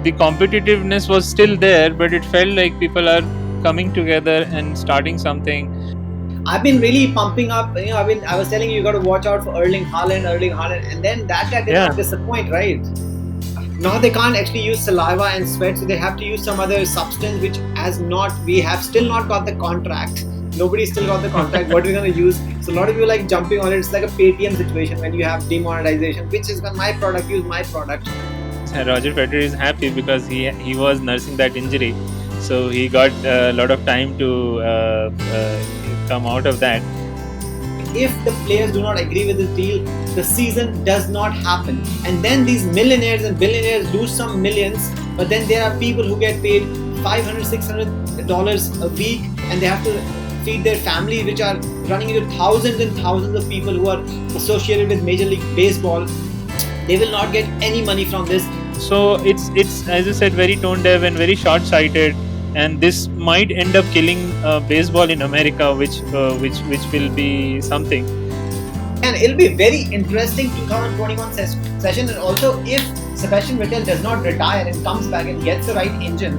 the competitiveness was still there, but it felt like people are coming together and starting something. I've been really pumping up. I was telling you, you got to watch out for Erling Haaland, and then that guy did Yeah. not disappoint, right? Now they can't actually use saliva and sweat, so they have to use some other substance, which has not. We have still not got the contract. Nobody still got the contract. What are we gonna use? So a lot of you like jumping on it. It's like a Paytm situation when you have demonetization. Which is my product? Use my product. Roger Federer is happy because he was nursing that injury, so he got a lot of time to come out of that. If the players do not agree with this deal, the season does not happen. And then these millionaires and billionaires lose some millions, but then there are people who get paid $500, $600 a week, and they have to feed their families, which are running into thousands and thousands of people who are associated with Major League Baseball. They will not get any money from this. So it's as I said, very tone deaf and very short sighted, and this might end up killing baseball in America, which will be something. And it'll be very interesting 2021 session. And also, if Sebastian Vettel does not retire and comes back and gets the right engine,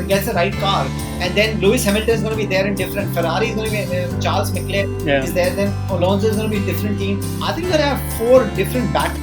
gets the right car, and then Lewis Hamilton is going to be there in different. Ferrari is going to be Charles Leclerc Yeah. is there. Then Alonso is going to be a different team. I think we're going to have 4 different battles.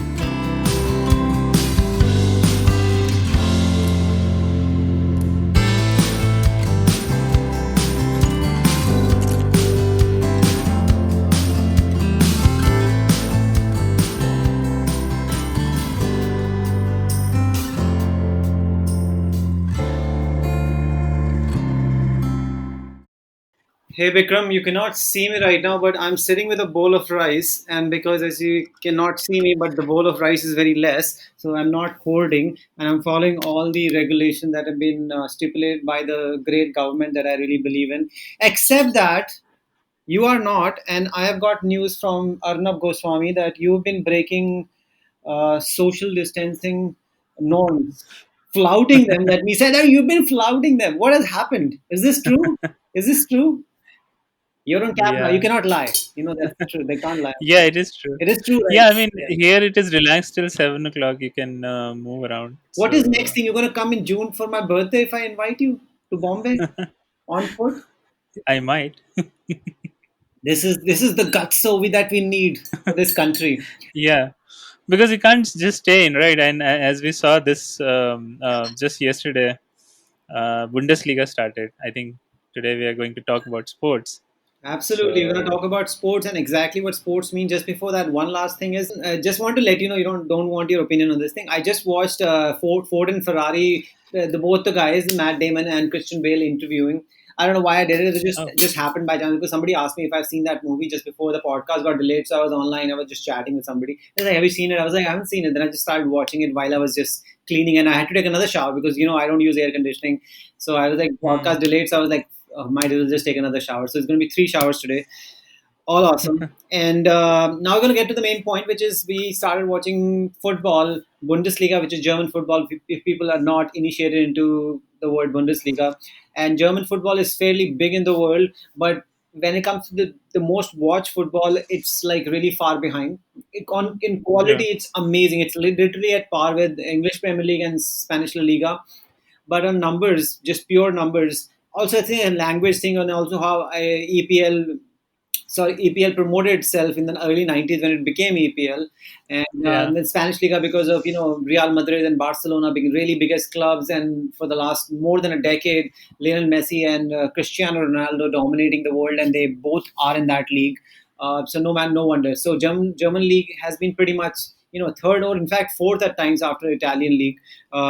Hey Vikram, you cannot see me right now, but I'm sitting with a bowl of rice, and because as you cannot see me, but the bowl of rice is very less, so I'm not hoarding, and I'm following all the regulations that have been stipulated by the great government that I really believe in. Except that you are not, and I have got news from Arnab Goswami that you've been breaking social distancing norms, flouting them. Let me say that you've been flouting them. What has happened? Is this true? Is this true? You're on camera. You Yeah. cannot lie. You know that's the truth. They can't lie. Yeah, it is true. It is true, right? Yeah, I mean, Yeah. here it is relaxed till 7 o'clock. You can move around. What is next So thing? You're gonna come in June for my birthday if I invite you to Bombay on foot. I might. This is the guts that we need for this country. Yeah, because you can't just stay in, right? And as we saw this just yesterday, Bundesliga started. I think today we are going to talk about sports. Absolutely. We're going to So talk about sports and exactly what sports mean. Just before that, one last thing is just want to let you know you don't want your opinion on this thing. I just watched Ford and Ferrari, both the guys, Matt Damon and Christian Bale interviewing. I don't know why I did it. It oh, just happened by chance because somebody asked me if I've seen that movie just before the podcast got delayed. So I was online. I was just chatting with somebody. They're like, "Have you seen it?" I was like, "I haven't seen it." Then I just started watching it while I was just cleaning, and I had to take another shower because I don't use air conditioning. So I was like, hmm. podcast delayed. So I was like, might as well just take another shower. So it's going to be 3 showers today. All awesome. And now we're going to get to the main point, which is we started watching football, Bundesliga, which is German football. If people are not initiated into the word Bundesliga, and German football is fairly big in the world, but when it comes to the most watched football, it's like really far behind. In Yeah, quality, it's amazing. It's literally at par with English Premier League and Spanish La Liga, but on numbers, just pure numbers. Also, I think a language thing, and also how EPL, sorry, EPL promoted itself in the early 90s when it became EPL, and yeah, then Spanish Liga because of Real Madrid and Barcelona being really biggest clubs, and for the last more than a decade, Lionel Messi and Cristiano Ronaldo dominating the world, and they both are in that league. So no wonder. So German league has been pretty much third or in fact fourth at times after Italian league,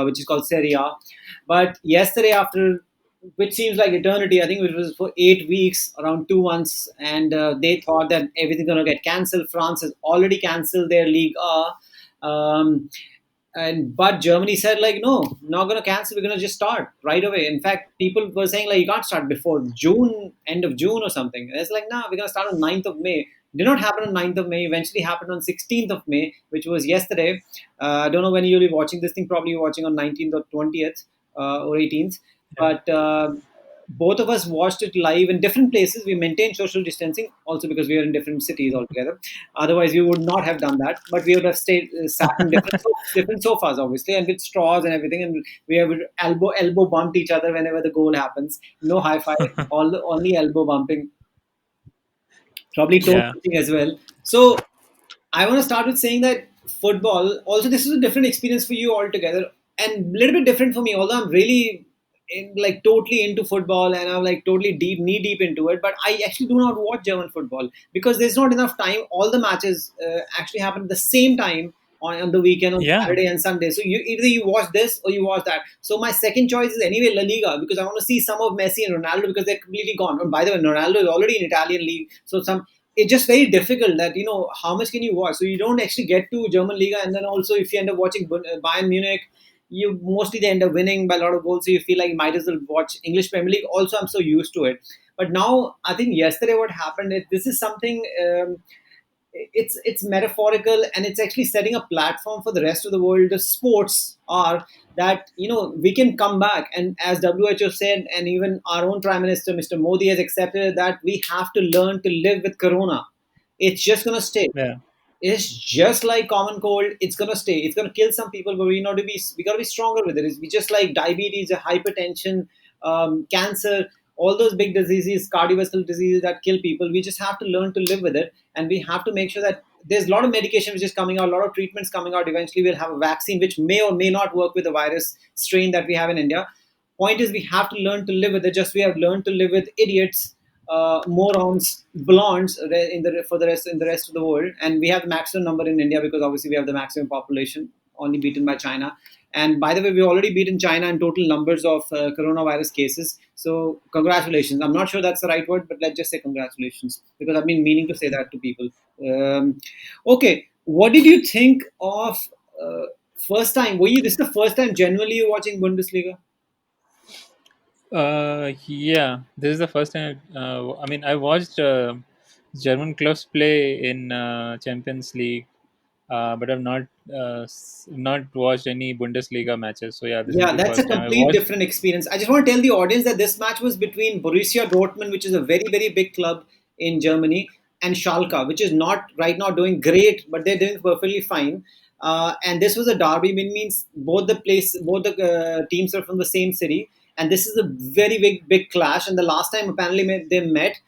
which is called Serie A. But yesterday, after which seems like eternity, I think it was for 8 weeks, around 2 months, and they thought that everything's gonna get cancelled. France has already cancelled their league. And but Germany said like no, not gonna cancel. We're gonna just start right away. In fact, people were saying like you can't start before June, end of June or something. And it's like nah, we're gonna start on 9th of May. Did not happen on 9th of May. Eventually happened on 16th of May, which was yesterday. I don't know when you'll be watching this thing. Probably watching on 19th or 20th or 18th. yeah. But both of us watched it live in different places. We maintained social distancing also because we were in different cities altogether. Otherwise, we would not have done that. But we would have sat in different sofas, obviously, and with straws and everything. And we have elbow bumped each other whenever the goal happens. No high five, only elbow bumping, probably toe Yeah. touching as well. So I want to start with saying that football, also, this is a different experience for you altogether, and a little bit different for me. Although I'm really like totally into football and I'm like totally knee deep into it, but I actually do not watch German football because there's not enough time. All the matches actually happen at the same time on the weekend, on Yeah. Saturday and Sunday. So you either you watch this or you watch that. So my second choice is anyway La Liga because I want to see some of Messi and Ronaldo because they're completely gone. And by the way, Ronaldo is already in Italian league, so some it's just very difficult that how much can you watch, so you don't actually get to German Liga, and then also if you end up watching Bayern Munich, you mostly they end up winning by a lot of goals, so you feel like you might as well watch English Premier League. Also, I'm so used to it. But now I think yesterday what happened is this is something, it's metaphorical, and it's actually setting a platform for the rest of the world. The sports are that we can come back, and as WHO said, and even our own Prime Minister Mr. Modi has accepted that we have to learn to live with corona. It's just going to stay. Yeah. It's just like common cold. It's gonna stay. It's gonna kill some people, but we gotta be stronger with it. It's just like diabetes, hypertension, cancer, all those big diseases, cardiovascular diseases that kill people. We just have to learn to live with it, and we have to make sure that there's a lot of medication which is coming out, a lot of treatments coming out. Eventually, we'll have a vaccine which may or may not work with the virus strain that we have in India. Point is, we have to learn to live with it. Just we have learned to live with idiots, morons, blondes for the rest of the world, and we have the maximum number in India because obviously we have the maximum population, only beaten by China. And by the way, we already beaten China in total numbers of coronavirus cases. So congratulations. I'm not sure that's the right word, but let's just say congratulations because I've been meaning to say that to people. Okay, what did you think of uh, first time? Were you This is the first time genuinely you watching Bundesliga? Yeah. This is the first time. I mean, I watched German clubs play in Champions League, but I've not watched any Bundesliga matches. So yeah, this is Yeah, the that's a first time I complete watched. different experience. I just want to tell the audience that this match was between Borussia Dortmund, which is a very, very big club in Germany, and Schalke, which is not right now doing great, but they're doing perfectly fine. And this was a derby, which means both the teams are from the same city, and this is a very big, big clash. And the last time apparently they met,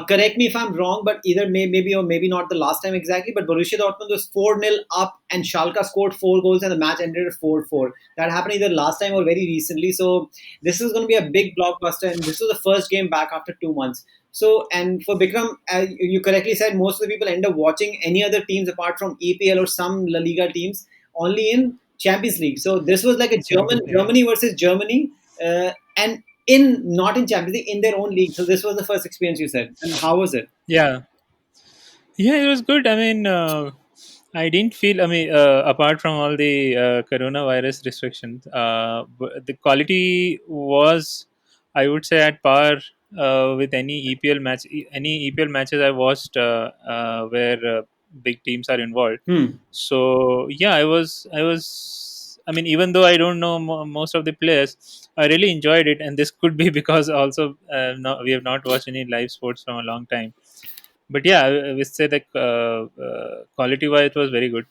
correct me if I'm wrong, but either maybe or maybe not the last time exactly. But Borussia Dortmund was 4-0 up, and Schalke scored 4 goals, and the match ended at 4-4. That happened either last time or very recently. So this is going to be a big blockbuster, and this was the first game back after 2 months. So, and for Bikram, as you correctly said, most of the people end up watching any other teams apart from EPL or some La Liga teams only in Champions League. So this was like a Champions League. Germany versus Germany, and in not in Champions League, in their own league. So this was the first experience you said, and how was it? Yeah. Yeah, it was good. I mean, I didn't feel. I mean, apart from all the coronavirus restrictions, the quality was, I would say, at par with any EPL match. Any EPL matches I watched where big teams are involved. Hmm. So yeah, I was. I mean, even though I don't know most of the players, I really enjoyed it, and this could be because also no, we have not watched any live sports from a long time. But yeah, I would say that quality wise it was very good.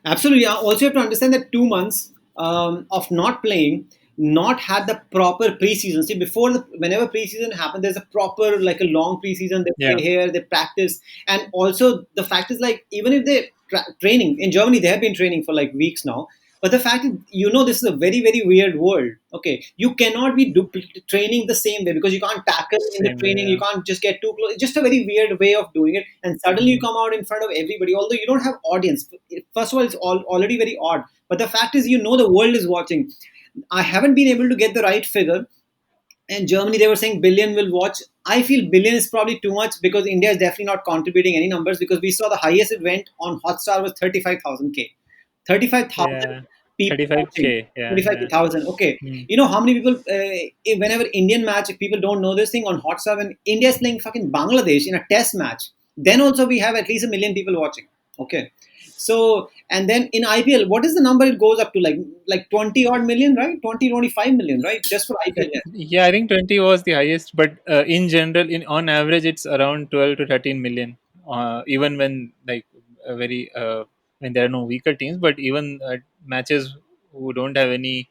Absolutely. Also, you have to understand that 2 months of not playing, not had the proper preseason. See, before whenever preseason happened, there's a proper like a long preseason. They Yeah. play here, they practice, and also the fact is like even if they training in Germany, they have been training for like weeks now. But the fact is, this is a very, very weird world. Okay, you cannot be training the same way because you can't tackle in the Same way. training. You Yeah. can't just get too close. It's just a very weird way of doing it. And suddenly you Mhm. come out in front of everybody, although you don't have audience. First of all, it's already very odd. But the fact is, the world is watching. I haven't been able to get the right figure. In Germany, they were saying billion will watch. I feel billion is probably too much because India is definitely not contributing any numbers because we saw the highest it went on Hotstar was 35,000K. 35,000 Yeah. people watching. 35K. Yeah. Yeah. 35,000. Okay. Mm. You know how many people, whenever Indian match, if people don't know this thing on Hotstar, when India is playing fucking Bangladesh in a test match, then also we have at least a million people watching. Okay. So, and then in IPL, what is the number it goes up to? Like 20 odd million, right? 20 25 million, right? Just for IPL. Yes. Yeah, I think 20 was the highest, but in general, in on average, it's around 12 to 13 million. Even when like very when there are no weaker teams, but even matches who don't have any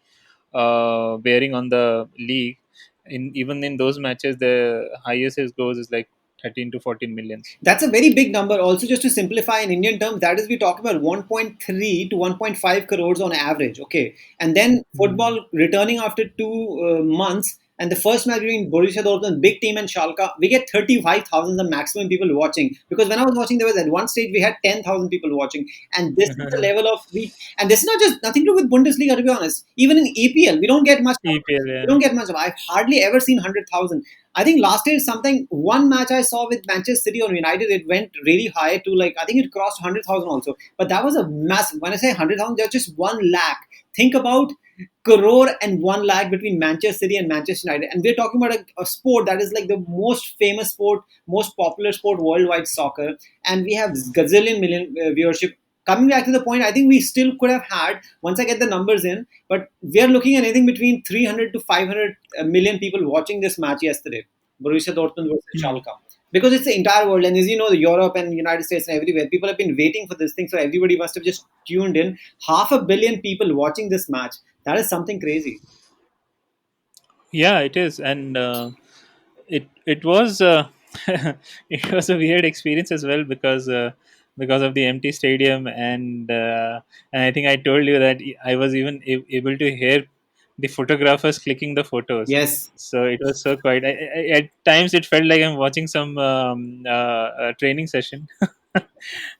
bearing on the league, in even in those matches, the highest it goes is like 13 to 14 millions. That's a very big number. Also, just to simplify in Indian terms, that is we talk about 1.3 to 1.5 crores on average. Okay, and then Mm. football returning after 2 months, and the first match between Borussia Dortmund, big team, and Schalke, we get 35,000 the maximum people watching. Because when I was watching, there was at one stage we had 10,000 people watching, and this is the level of we. And this is not just nothing to do with Bundesliga. To be honest, even in EPL, we don't get much. EPL, We yeah. don't get much. I've hardly ever seen 100,000. I think last year something one match I saw with Manchester City or United, it went really high to like I think it crossed 100,000 also. But that was a massive. When I say 100,000, there's just 1 lakh. Think about crore and 1 lakh between Manchester City and Manchester United, and we're talking about a sport that is like the most famous sport, most popular sport worldwide, soccer, and we have gazillion million viewership. Coming back to the point, I think we still could have had once I get the numbers in, but we are looking at anything between 300 to 500 million people watching this match yesterday, Borussia Dortmund versus Hmm. Schalke. Because it's the entire world, and as you know, the Europe and United States and everywhere, people have been waiting for this thing. So everybody must have just tuned in. 500 million people watching this match. That is something crazy. Yeah, it is, and it was it was a weird experience as well because of the empty stadium, and I think I told you that I was even able to hear the photographers clicking the photos. Yes, So it was so quiet. At times it felt like I'm watching some training session.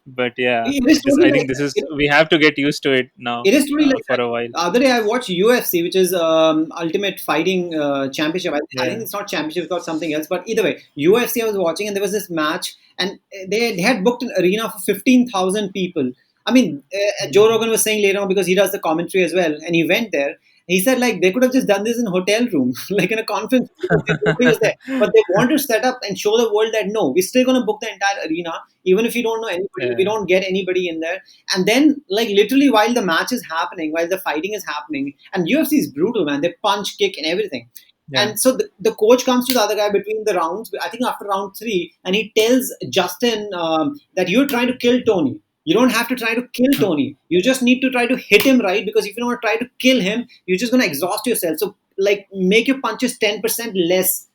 But yeah, it is this totally I like think this is that. we have to get used to it now It is truly like for that. a while. The other day, I watched UFC, which is Ultimate Fighting Championship. I think Yeah. it's not championship; it's called something else. But either way, UFC I was watching, and there was this match, and they had booked an arena for 15,000 people. I mean, Joe Mm. Rogan was saying later on because he does the commentary as well, and he went there. He said like they could have just done this in a hotel room, like in a conference room, because nobody was there. But they want to set up and show the world that no, we're still going to book the entire arena, even if you don't know anybody, we Yeah. don't get anybody in there. And then like literally while the match is happening, while the fighting is happening, and UFC is brutal, man. They punch, kick, and everything. Yeah. And so the coach comes to the other guy between the rounds, I think after round three, and he tells Justin that you're trying to kill Tony. You don't have to try to kill Tony. You just need to try to hit him right, because if you don't try to kill him, you're just going to exhaust yourself. So like make your punches 10% less.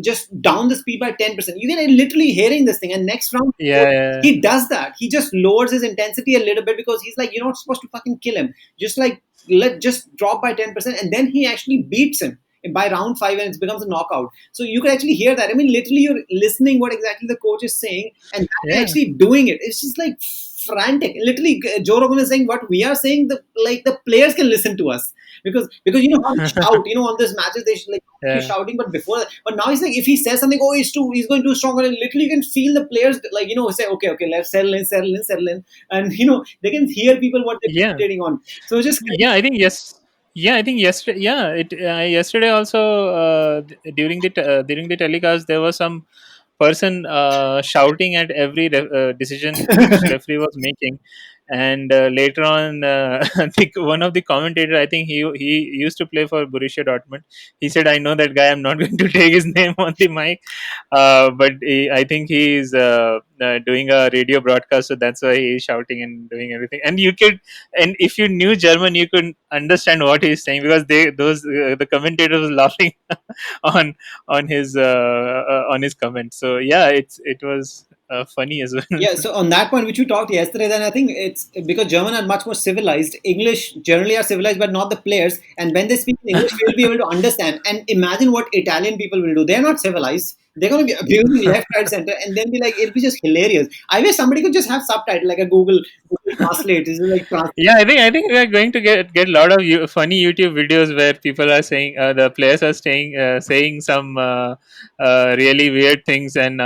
Just down the speed by 10%. You can literally hearing this thing, and next round Yeah. Yeah. he does that. He just lowers his intensity a little bit because he's like, you're not supposed to fucking kill him. Just like let just drop by 10%, and then he actually beats him by round five, and it becomes a knockout. So you can actually hear that. I mean, literally, you're listening what exactly the coach is saying, and that guy Yeah. actually doing it. It's just like frantic. Literally, Joe Rogan is saying what we are saying. The players can listen to us, because you know how they shout. You know, on these matches they like he's Yeah. shouting, but before that, but now he's like if he says something, oh he's going too strong, and literally you can feel the players like say okay, let's settle in, and they can hear people what they're Yeah. meditating on. So it's just crazy. Yeah, I think yes. Yeah, I think yesterday. Yeah, it yesterday also during the telecast there was some person shouting at every decision which referee was making, and later on, one of the commentator, I think he used to play for Borussia Dortmund. He said, "I know that guy. I'm not going to take his name on the mic, but I think he's doing a radio broadcast, so that's why he's shouting and doing everything." And you could, and if you knew German, you could understand what he's saying because the commentator was laughing on on his comment. So yeah, it was funny as well. Yeah, so on that point which we talked yesterday, then I think it's because German are much more civilized. English generally are civilized, but not the players. And when they speak in English, we'll be able to understand. And imagine what Italian people will do. They're not civilized. They're going to be abusing left, right, center, and then be like, it'll be just hilarious. I wish somebody could just have subtitle like a Google Translate. This is like Yeah, I think we are going to get a lot of funny YouTube videos where people are saying the players are saying some really weird things, and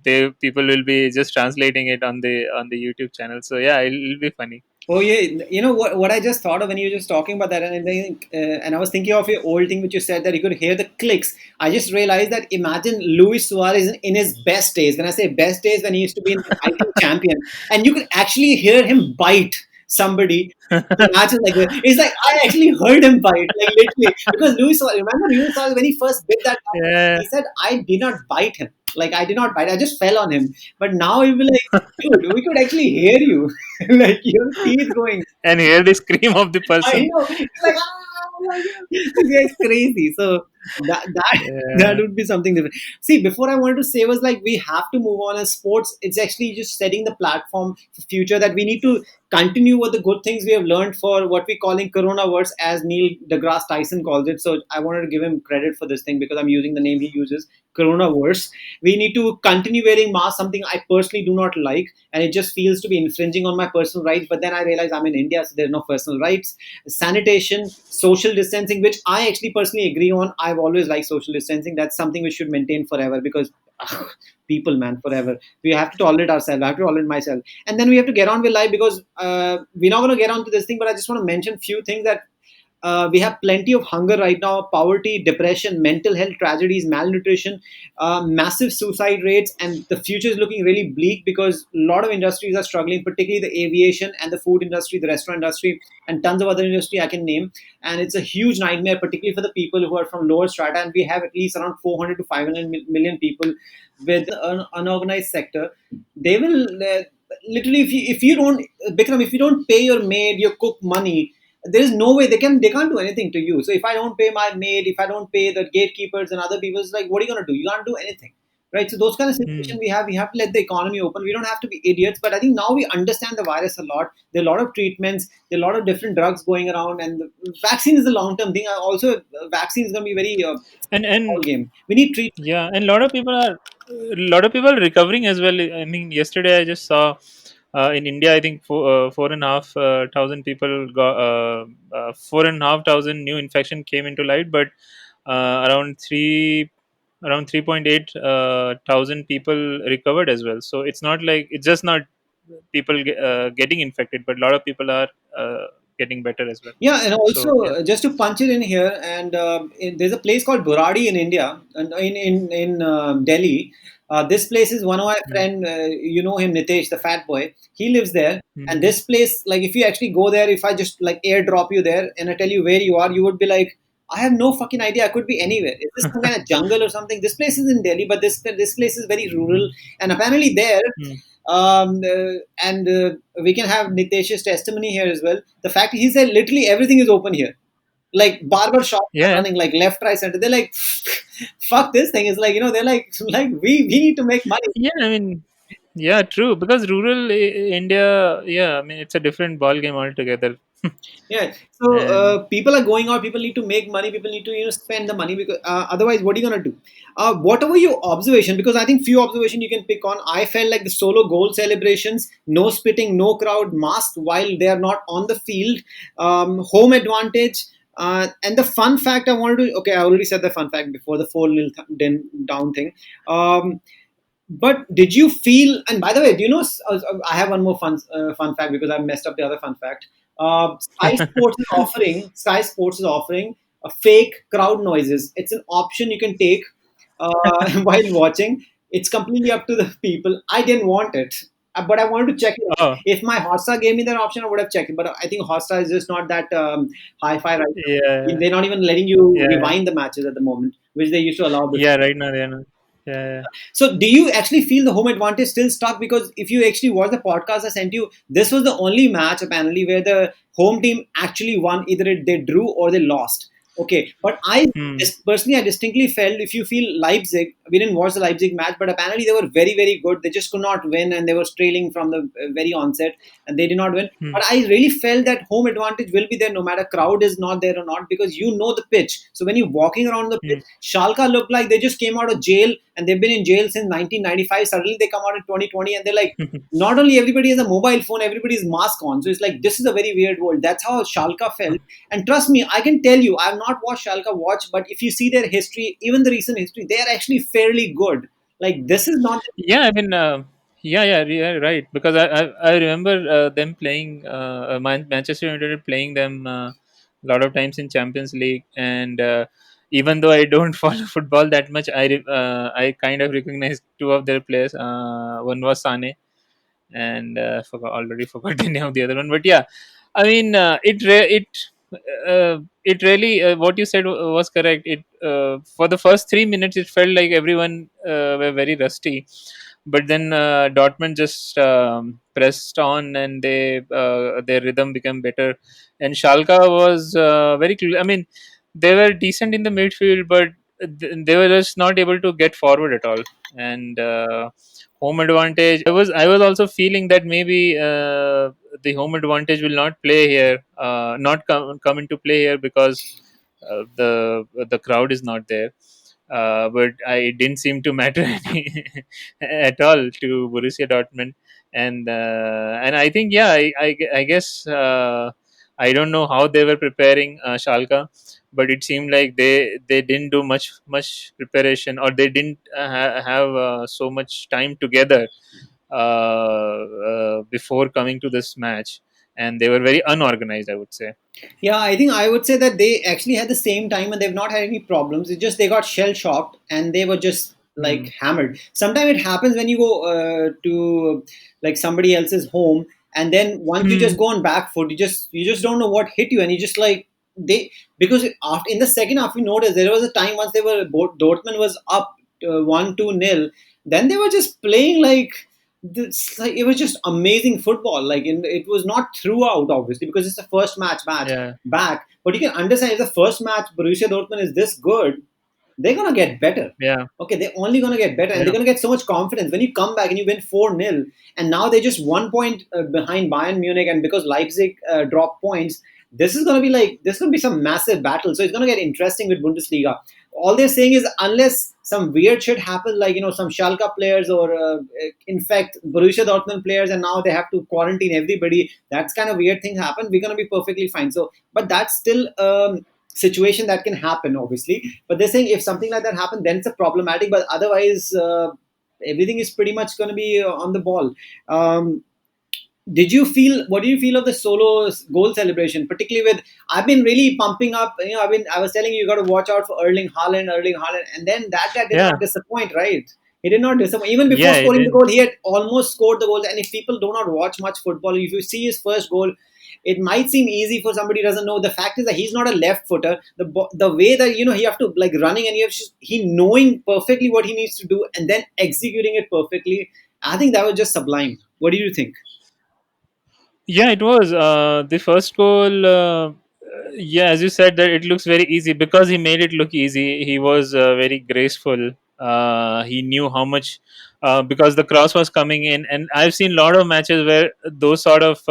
they people will be just translating it on the YouTube channel. So yeah, it'll be funny. Oh yeah, you know what I just thought of when you were just talking about that, and I think, and I was thinking of your old thing which you said that you could hear the clicks. I just realized that imagine Luis Suarez in his best days. When I say best days, when he used to be in the fighting champion, and you could actually hear him bite somebody. The matches like that. It's like I actually heard him bite, like literally, because Luis Suarez. Remember Luis Suarez when he first bit that guy? Yeah, He said, "I did not bite him. Like I did not bite. I just fell on him." But now he will be like, "Dude, we could actually hear you." Like your teeth going. and hear the scream of the I person. know. It's like, like, this guy's crazy. So that that Yeah. would be something different. See, before I wanted to say was like we have to move on as sports. It's actually just setting the platform for future that we need to continue with the good things we have learned for what we calling coronavirus, as Neil deGrasse Tyson calls it. So I wanted to give him credit for this thing because I'm using the name he uses, coronavirus. We need to continue wearing masks, something I personally do not like, and it just feels to be infringing on my personal rights. But then I realize I'm in India, so there's no personal rights. Sanitation, social distancing, which I actually personally agree on. I've always liked social distancing. That's something we should maintain forever because people, man, forever. We have to tolerate ourselves. I have to tolerate myself, and then we have to get on with life because we're not going to get on to this thing. But I just want to mention few things that we have plenty of hunger right now, poverty, depression, mental health tragedies, malnutrition, massive suicide rates, and the future is looking really bleak because a lot of industries are struggling, particularly the aviation and the food industry, the restaurant industry, and tons of other industry I can name. And it's a huge nightmare, particularly for the people who are from lower strata. And we have at least around 400 to 500 million people with an unorganized sector. They will literally, if you don't, Bikram, if you don't pay your maid, your cook money, there is no way they can't do anything to you. So if I don't pay my maid, if I don't pay the gatekeepers and other people, it's like what are you gonna do? You can't do anything, right? So those kind of Hmm. situation we have to let the economy open. We don't have to be idiots, but I think now we understand the virus a lot. There are a lot of treatments, there are a lot of different drugs going around, and the vaccine is the long term thing. Also, vaccine is gonna be very it's a And ball game. We need treatment. yeah, and a lot of people are recovering as well. I mean, yesterday I just saw in India, I think four and a half thousand people got 4,500 new infection came into light, but around 3.8 thousand people recovered as well. So it's not like it's just not people getting infected, but a lot of people are getting better as well. Yeah, and So also yeah. just to punch it in here, and there's a place called Buradi in India, and in Delhi. This place is one of my Hmm. friend. You know him, Nitesh, the fat boy. He lives there, and Hmm. this place, like, if you actually go there, if I just like airdrop you there and I tell you where you are, you would be like, I have no fucking idea. I could be anywhere. Is this some kind of jungle or something? This place is in Delhi, but this place is very rural, and apparently there. Hmm. And we can have Nitesh's testimony here as well. The fact he said literally everything is open here. Like barber shops are Yeah. running like left, right, center. They're like, fuck this thing. It's like, they're like we need to make money. Yeah, I mean, yeah, true. Because rural India, yeah, I mean, it's a different ball game altogether. Yeah. So And people are going out. People need to make money. People need to spend the money because otherwise, what are you gonna do? Whatever your observation, because I think few observation you can pick on. I felt like the solo goal celebrations, no spitting, no crowd, masked while they are not on the field, home advantage. And the fun fact I wanted to, okay, I already said the fun fact before the 4-0 down thing. Um, but did you feel? And by the way, do you know? I have one more fun fact because I messed up the other fun fact. Sky Sports is offering a fake crowd noises. It's an option you can take while watching. It's completely up to the people. I didn't want it, but I wanted to check it out. oh, If my Hotstar gave me that option, I would have checked it. But I think Hotstar is just not that hi-fi right now. yeah, They're not even letting you yeah, rewind the matches at the moment, which they used to allow before. yeah. Right now, they are not. Yeah, So, do you actually feel the home advantage still stuck? Because if you actually watch the podcast I sent you, this was the only match apparently where the home team actually won. Either they drew or they lost. Okay, but hmm, personally, I distinctly felt if you feel Leipzig, we didn't watch the Leipzig match, but apparently they were very, very good. They just could not win, and they were trailing from the very onset, and they did not win. hmm, But I really felt that home advantage will be there no matter crowd is not there or not because you know the pitch. So when you're walking around the hmm. pitch, Schalke looked like they just came out of jail and they've been in jail since 1995. Suddenly they come out in 2020 and they're like, not only everybody has a mobile phone, everybody's mask on. So it's like this is a very weird world. That's how Schalke felt. And trust me, I can tell you, I've not watched Schalke watch, but if you see their history, even the recent history, they are actually fairly good. Like this is not. Yeah, I mean, Yeah, right. Because I remember them playing Manchester United playing them a lot of times in Champions League, and even though I don't follow football that much, I kind of recognize two of their players. One was Sane, and already forgot the name of the other one. But yeah, I mean, it really what you said was correct. It For the first 3 minutes, it felt like everyone were very rusty, but then Dortmund just pressed on, and their rhythm became better. And Schalke was I mean, they were decent in the midfield, but they were just not able to get forward at all. And home advantage, I was also feeling that maybe the home advantage will not play here, not come into play here, because the crowd is not there. But I didn't seem to matter at all to Borussia Dortmund, and I think, yeah, I guess I don't know how they were preparing Schalke, but it seemed like they didn't do much preparation, or they didn't have so much time together before coming to this match, and they were very unorganized, I would say. Yeah, I think I would say that they actually had the same time and they've not had any problems. It's just they got shell shocked and they were just Hmm. like hammered. Sometimes it happens when you go to like somebody else's home, and then once you just Hmm. go on back foot, you just don't know what hit you, and you just like they because after in the second half you notice there was a time once Dortmund was up 1-2 nil, then they were just playing like like it was just amazing football. Like it was not throughout, obviously, because it's the first match Yeah, back. But you can understand if the first match Borussia Dortmund is this good, they're gonna get better. yeah, Okay, they're only gonna get better, and they're yeah, gonna get so much confidence when you come back and you win 4-0, and now they're just 1 point behind Bayern Munich, and because Leipzig dropped points, this is gonna be some massive battle. So it's gonna get interesting with Bundesliga. All they're saying is unless some weird shit happens, like some Schalke players or infect Borussia Dortmund players, and now they have to quarantine everybody. That's kind of weird thing happen. We're gonna be perfectly fine. So, but that's still situation that can happen, obviously. But they're saying if something like that happens, then it's a problematic. But otherwise, everything is pretty much going to be on the ball. Um, did you feel what do you feel of the solo goal celebration, particularly with I've been really pumping up, I was telling you, you got to watch out for Erling Haaland, and then that guy did yeah, not disappoint, right? He did not disappoint. Even before yeah. It scoring the did. goal, he had almost scored the goal. And if people do not watch much football, if you see his first goal, it might seem easy for somebody who doesn't know. The fact is that he's not a left footer. The way that he have to like running, and he knowing perfectly what he needs to do and then executing it perfectly. I think that was just sublime. What do you think? Yeah, it was the first goal. Yeah, as you said, that it looks very easy because he made it look easy. He was very graceful. He knew how much, because the cross was coming in, and I've seen a lot of matches where those sort of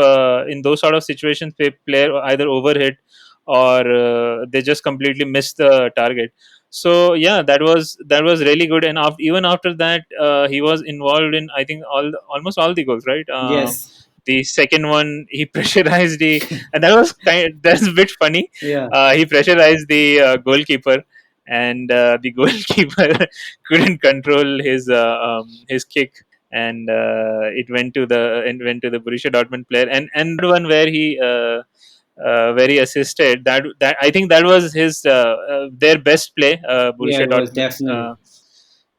in those sort of situations, player either overhit or they just completely missed the target. So yeah, that was really good. And even after that, he was involved in, I think, almost all the goals, right? Yes. The second one, he pressurized and that was that's a bit funny. Yeah. He pressurized the goalkeeper, and the goalkeeper couldn't control his kick, and it went to the Borussia Dortmund player. And the third one where he assisted, that I think that was their best play, Yeah, Borussia it was Dortmund's. definitely.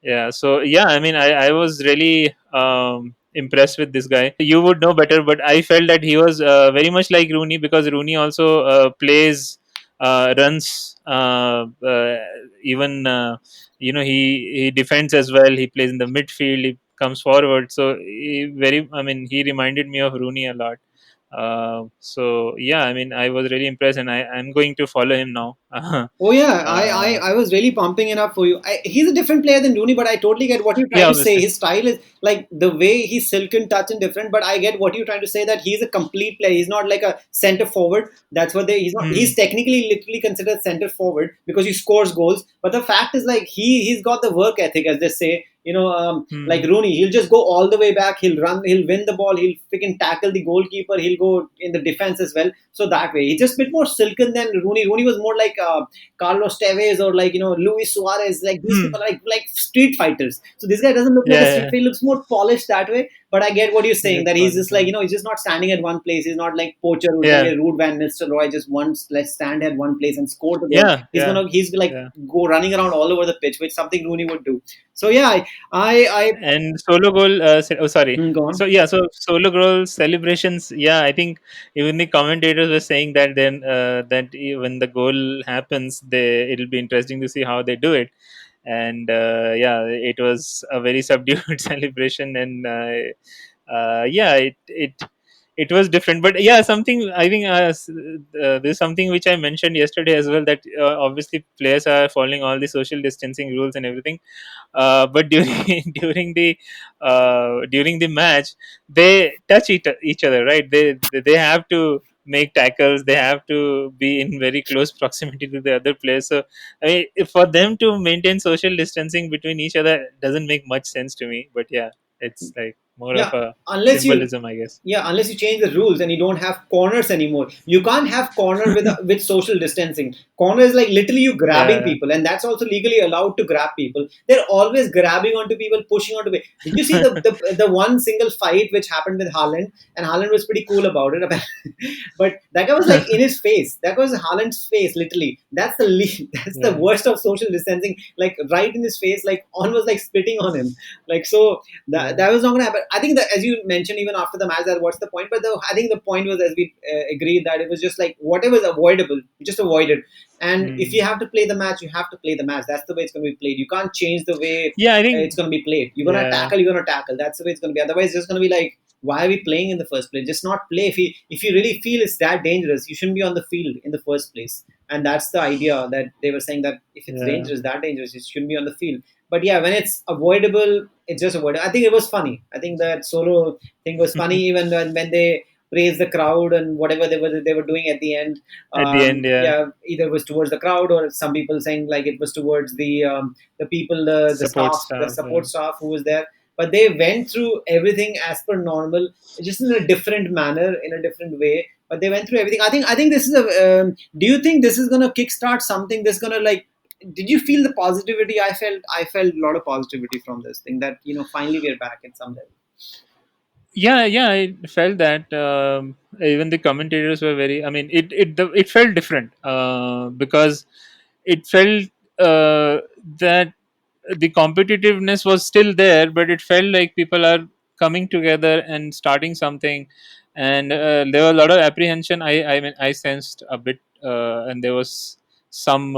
Yeah, so yeah, I mean, I was really impressed with this guy. You would know better, but I felt that he was very much like Rooney, because Rooney also runs, even he defends as well. He plays in the midfield. He comes forward. So I mean, he reminded me of Rooney a lot. So yeah, I mean, I was really impressed, and I'm going to follow him now. Oh yeah, uh, I was really pumping it up for you. He's a different player than Rooney, but I totally get what you're trying yeah, to say. obviously. His style is like the way he's silken touch and different. But I get what you're trying to say, that he's a complete player. He's not like a center forward. That's what they. He's not. Hmm. He's technically literally considered center forward because he scores goals. But the fact is, like he's got the work ethic, as they say. Like Hmm. Rooney, he'll just go all the way back. He'll run. He'll win the ball. He'll freaking tackle the goalkeeper. He'll go in the defense as well. So that way, he's just a bit more silken than Rooney. Rooney was more like. Carlos Tevez or like Luis Suarez, like these Hmm. people are like street fighters. So this guy doesn't look like a Yeah, street yeah. fighter. He looks more polished that way. But I get what you're saying, Good that he's point. just like, he's just not standing at one place. He's not like Poacher who's saying, Yeah, "Hey, Rude Van Nistelrooy just once, let's stand at one place and score the goal." yeah, yeah, He's like yeah. go running around all over the pitch, which something Rooney would do. So yeah, I And solo goal. Oh, sorry. go So on. yeah, so solo goal celebrations. Yeah, I think even the commentators were saying that then when the goal happens, it'll be interesting to see how they do it. And yeah, it was a very subdued celebration, and yeah, it was different. But yeah, something I think there's something which I mentioned yesterday as well, that obviously players are following all the social distancing rules and everything, but during during the match they touch each other, right? They have to make tackles, they have to be in very close proximity to the other players. So I mean, for them to maintain social distancing between each other doesn't make much sense to me. But yeah, it's like more of Yeah, a unless you symbolism, I guess. unless you change the rules and you don't have corners anymore. You can't have corner with social distancing. Corner is like literally you grabbing Yeah, people, and that's also legally allowed to grab people. They're always grabbing onto people, pushing onto people. Did you see the one single fight which happened with Haaland? And Haaland was pretty cool about it. But that guy was like in his face. That was Haaland's face, literally. That's the yeah, worst of social distancing. Like right in his face, like on was like spitting on him. Like so that yeah, that was not going to happen. I think that, as you mentioned even after the match, that what's the point? But I think the point was, as we agreed, that it was just like whatever is avoidable, just avoid it. And if mm. you have to play the match, you have to play the match. That's the way it's going to be played. You can't change the way Yeah, I think. it's going to be played. You're going to Yeah, tackle, you're going to tackle. That's the way it's going to be. Otherwise, it's just going to be like, why are we playing in the first place? Just not play. If you really feel it's that dangerous, you shouldn't be on the field in the first place. And that's the idea, that they were saying, that if it's yeah, dangerous, that dangerous, it shouldn't be on the field. But yeah, when it's avoidable, it's just avoidable. I think it was funny. I think that solo thing was funny, even when they praised the crowd and whatever they were doing at the end. at the end, yeah, Yeah, either it was towards the crowd, or some people saying like it was towards the people, the support staff, the staff. Yeah. support staff who was there. But they went through everything as per normal, just in a different manner, in a different way. But they went through everything. I think this is a. Do you think this is gonna kickstart something? This gonna like, did you feel the positivity? I felt a lot of positivity from this thing, that finally we're back at some level. Yeah, yeah, I felt that even the commentators were very, I mean, it felt different because it felt that the competitiveness was still there, but it felt like people are coming together and starting something. And there was a lot of apprehension. I mean, I sensed a bit, and there was some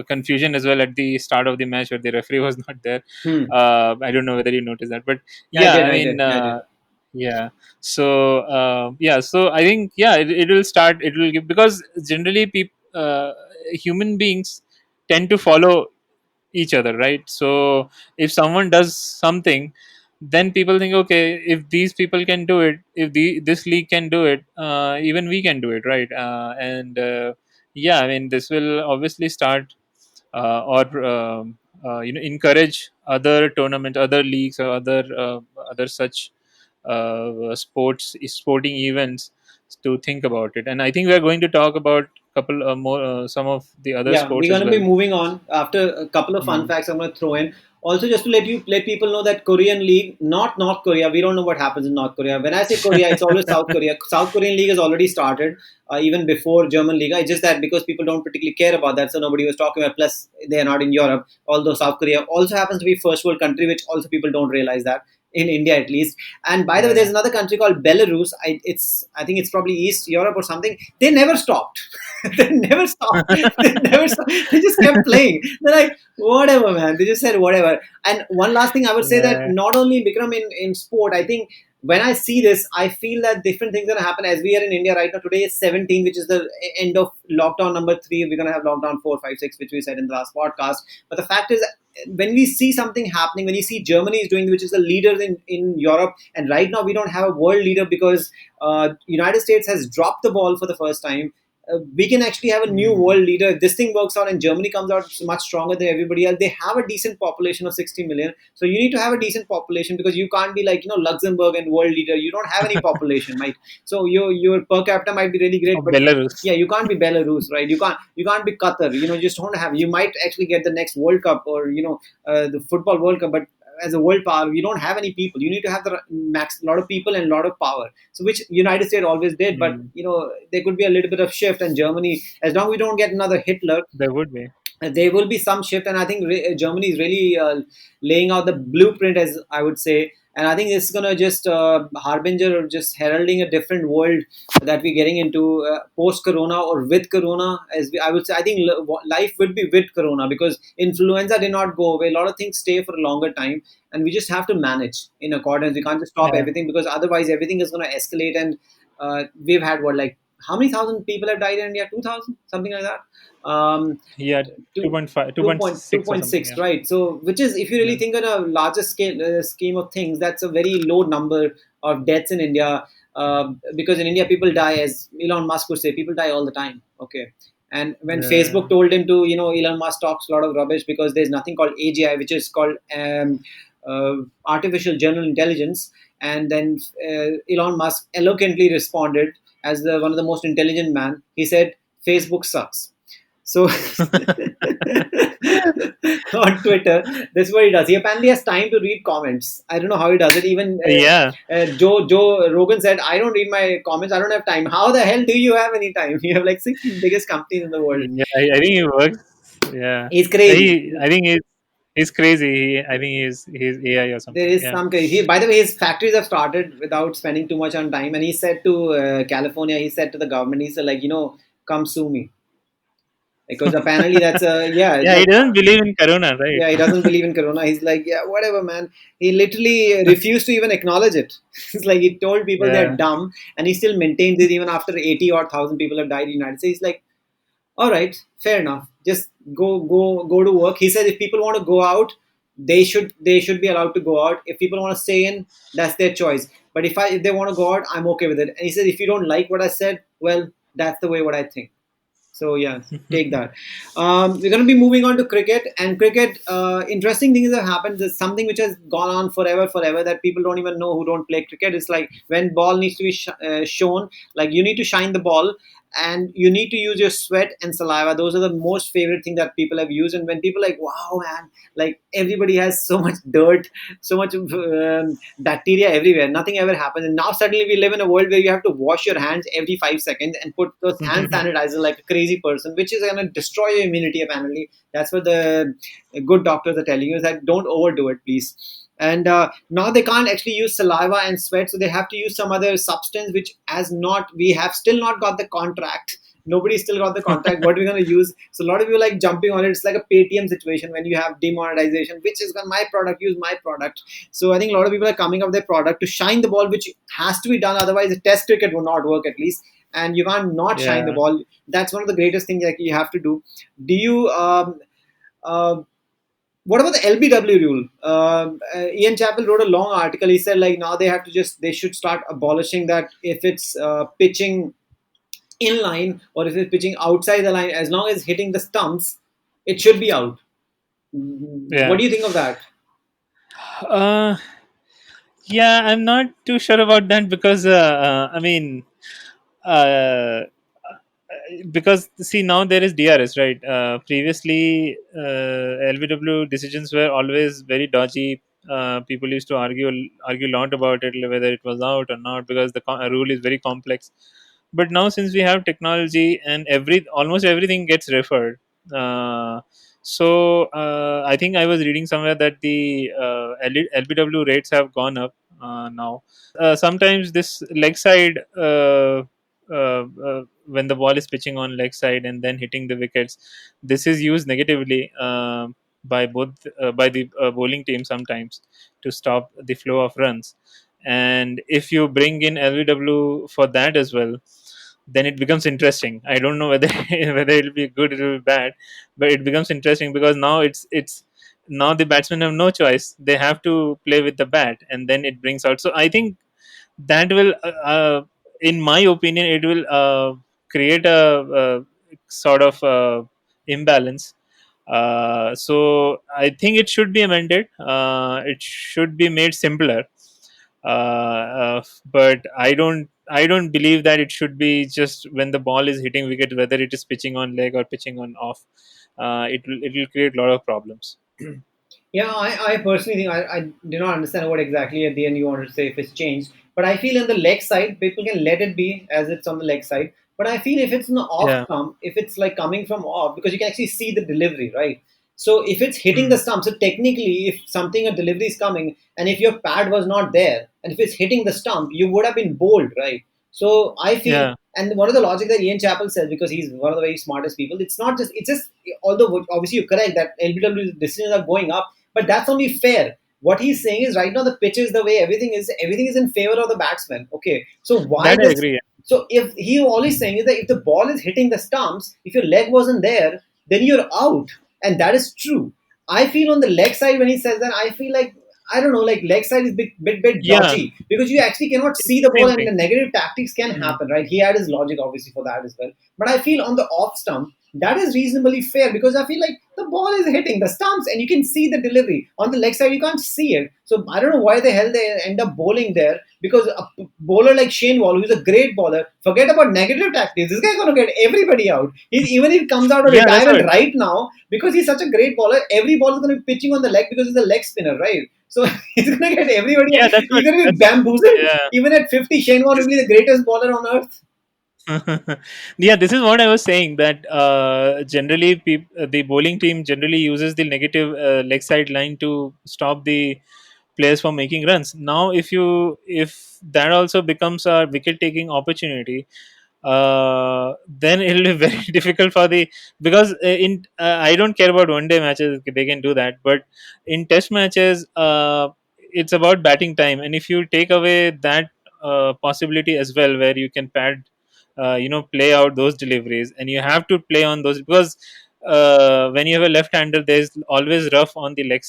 confusion as well at the start of the match where the referee was not there. Hmm. I don't know whether you noticed that, but Yeah, I yeah, did. I I mean, did. Yeah, I did. yeah. So yeah, so I think, yeah, it will start. It will give, because generally people, human beings tend to follow each other, right? So if someone does something, then people think, okay, if these people can do it, if this league can do it, even we can do it, right? And yeah, I mean, this will obviously start or encourage other tournaments, other leagues, or other such sporting events to think about it. And I think we are going to talk about couple more some of the other Yeah, sports we're going as to be well. moving on after a couple of fun Mm. facts I'm going to throw in. Also, just to let people know that Korean League, not North Korea. We don't know what happens in North Korea. When I say Korea, it's always South Korea. South Korean League has already started, even before German Liga. It's just that because people don't particularly care about that, so nobody was talking about. Plus, they are not in Europe. Although South Korea also happens to be first world country, which also people don't realize that in India at least. And by the way, there's Yeah. another country called Belarus. I think it's probably East Europe or something. They never stopped. They never stopped. They never stopped. They just kept playing. They're like, whatever, man. They just said whatever. And one last thing I would say, that Yeah. not only Bikram in sport, I think when I see this, I feel that different things are going to happen. As we are in India right now, today is 17, which is the end of lockdown number 3. We're going to have lockdown 4, 5, 6, which we said in the last podcast. But the fact is, when we see something happening, when you see Germany is doing, which is the leader in Europe, and right now we don't have a world leader because United States has dropped the ball for the first time. We can actually have a new Mm. world leader if this thing works out and Germany comes out much stronger than everybody else. They have a decent population of 60 million, so you need to have a decent population, because you can't be like Luxembourg and world leader. You don't have any population, right? So your per capita might be really Or great, but Belarus. yeah, you can't be Belarus, right? You can't be Qatar. You just don't have. You might actually get the next World Cup, or the football World Cup, but as a world power, you don't have any people. You need to have the max lot of people and a lot of power. So which United States always did, but Mm. there could be a little bit of shift. And Germany, as long as we don't get another Hitler, There would be. there will be some shift. And I think Germany is really laying out the blueprint, as I would say. And I think it's going to just harbinger or just heralding a different world that we're getting into post corona or with corona. I would say, I think life would be with corona, because influenza did not go away. A lot of things stay for a longer time, and we just have to manage in accordance. We can't just stop Yeah. everything, because otherwise everything is going to escalate. And we've had what, like, how many thousand people have died in India? 2,000, something like that. Yeah. Two 2.5, two 2.6 or point something. six, Yeah. right? So, which is, if you really Yeah. think on a larger scale scheme of things, that's a very low number of deaths in India. Because in India, people die, as Elon Musk would say, people die all the time. Okay. And when Facebook Yeah. told him to, Elon Musk talks a lot of rubbish, because there's nothing called AGI, which is called artificial general intelligence. And then Elon Musk eloquently responded, as one of the most intelligent man. He said, Facebook sucks. So on Twitter, this is what he does. He apparently has time to read comments. I don't know how he does it. Even Yeah. Joe Rogan said, "I don't read my comments. I don't have time." How the hell do you have any time? You have like six biggest companies in the world. Yeah. I think he works. Yeah. He's crazy. I think he's crazy. I think he's AI or There something. is Yeah. some crazy. By the way, his factories have started without spending too much on time. And he said to California, he said to the government, he said, like, come sue me, because apparently that's a, yeah, Yeah. He like, doesn't believe in Corona, right? yeah, he doesn't believe in corona. He's like, yeah, whatever, man. He literally refused to even acknowledge it. It's like he told people they're Yeah. dumb, and he still maintains it even after 80 or 1,000 people have died in the United States. He's like, all right, fair enough. Just go to work. He said if people want to go out, they should be allowed to go out. If people want to stay in, that's their choice. But if they want to go out, I'm okay with it. And he said, if you don't like what I said, well, that's the way what I think. So yeah, take that. We're going to be moving on to cricket. And cricket, interesting things have happened. There's something which has gone on forever, that people don't even know who don't play cricket. It's like when ball needs to be shown, like you need to shine the ball, and you need to use your sweat and saliva. Those are the most favorite thing that people have used. And when people are like, wow, man, like everybody has so much dirt, so much bacteria everywhere. Nothing ever happens. And now suddenly we live in a world where you have to wash your hands every 5 seconds and put those hand sanitizer like a crazy person, which is going to destroy your immunity. Apparently, that's what the good doctors are telling you, is that don't overdo it, please. And now they can't actually use saliva and sweat, so they have to use some other substance, which has not, we have still not got the contract. Nobody still got the contract. What are we going to use? So a lot of you like jumping on it. It's like a Paytm situation when you have demonetization, which is my product, use my product. So I think a lot of people are coming up with their product to shine the ball, which has to be done. Otherwise, the test cricket will not work, at least. And you can't not shine the Yeah. ball. That's one of the greatest things that you have to do. Do you uh, what about the LBW rule? Ian Chappell wrote a long article. He said like now they should start abolishing that. If it's pitching in line or if it's pitching outside the line, as long as hitting the stumps, it should be out. What Yeah. do you think of that? Uh, yeah, I'm not too sure about that because I mean, uh, because see now there is DRS, right? Previously, LBW decisions were always very dodgy. People used to argue a lot about it, whether it was out or not, because the rule is very complex. But now, since we have technology and almost everything gets referred, I think I was reading somewhere that the LBW rates have gone up now. Sometimes this leg side. When the ball is pitching on leg side and then hitting the wickets, this is used negatively by the bowling team sometimes to stop the flow of runs. And if you bring in LBW for that as well, then it becomes interesting. I don't know whether whether it'll be good, it'll be bad, but it becomes interesting because now it's now the batsmen have no choice. They have to play with the bat, and then it brings out. So I think that will in my opinion it will create a sort of imbalance. So I think it should be amended. It should be made simpler. But I don't believe that it should be just when the ball is hitting wicket, whether it is pitching on leg or pitching on off. It will create a lot of problems. Yeah, I personally think I do not understand what exactly at the end you wanted to say if it's changed. But I feel on the leg side, people can let it be as it's on the leg side. But I feel if it's an off Yeah. stump, if it's like coming from off, because you can actually see the delivery, right? So if it's hitting the Hmm. stump, so technically, if something a delivery is coming, and if your pad was not there, and if it's hitting the stump, you would have been bowled, right? So I feel, Yeah. and one of the logic that Ian Chappell says, because he's one of the very smartest people, it's not just, it's just, although obviously you're correct that LBW decisions are going up, but that's only fair. What he's saying is right now the pitch is the way everything is in favor of the batsman. Okay, so why That I this? agree. So if he all he's saying is that if the ball is hitting the stumps, if your leg wasn't there, then you're out, and that is true. I feel on the leg side when he says that, I feel like I don't know, like leg side is bit Yeah. dodgy because you actually cannot It's see the the ball same and thing. the negative tactics can Hmm. happen, right? He had his logic obviously for that as well. But I feel on the off stump, that is reasonably fair because I feel like the ball is hitting the stumps and you can see the delivery. On the leg side, you can't see it. So I don't know why the hell they end up bowling there because a bowler like Shane Wall, who's a great bowler, forget about negative tactics. This guy's going to get everybody out. Even if he comes out of Yeah, that's retirement what. right now, because he's such a great bowler, every ball is going to be pitching on the leg because he's a leg spinner, right? So he's going to get everybody. Yeah, that's He's what. going to be That's bamboozled. yeah. Even at 50, Shane Wall will be the greatest bowler on earth. Yeah, this is what I was saying, that generally the bowling team generally uses the negative leg side line to stop the players from making runs. Now if that also becomes a wicket taking opportunity, then it'll be very difficult for the, because in I don't care about one day matches, they can do that, but in test matches it's about batting time, and if you take away that possibility as well, where you can pad play out those deliveries, and you have to play on those, because when you have a left hander, there's always rough on the leg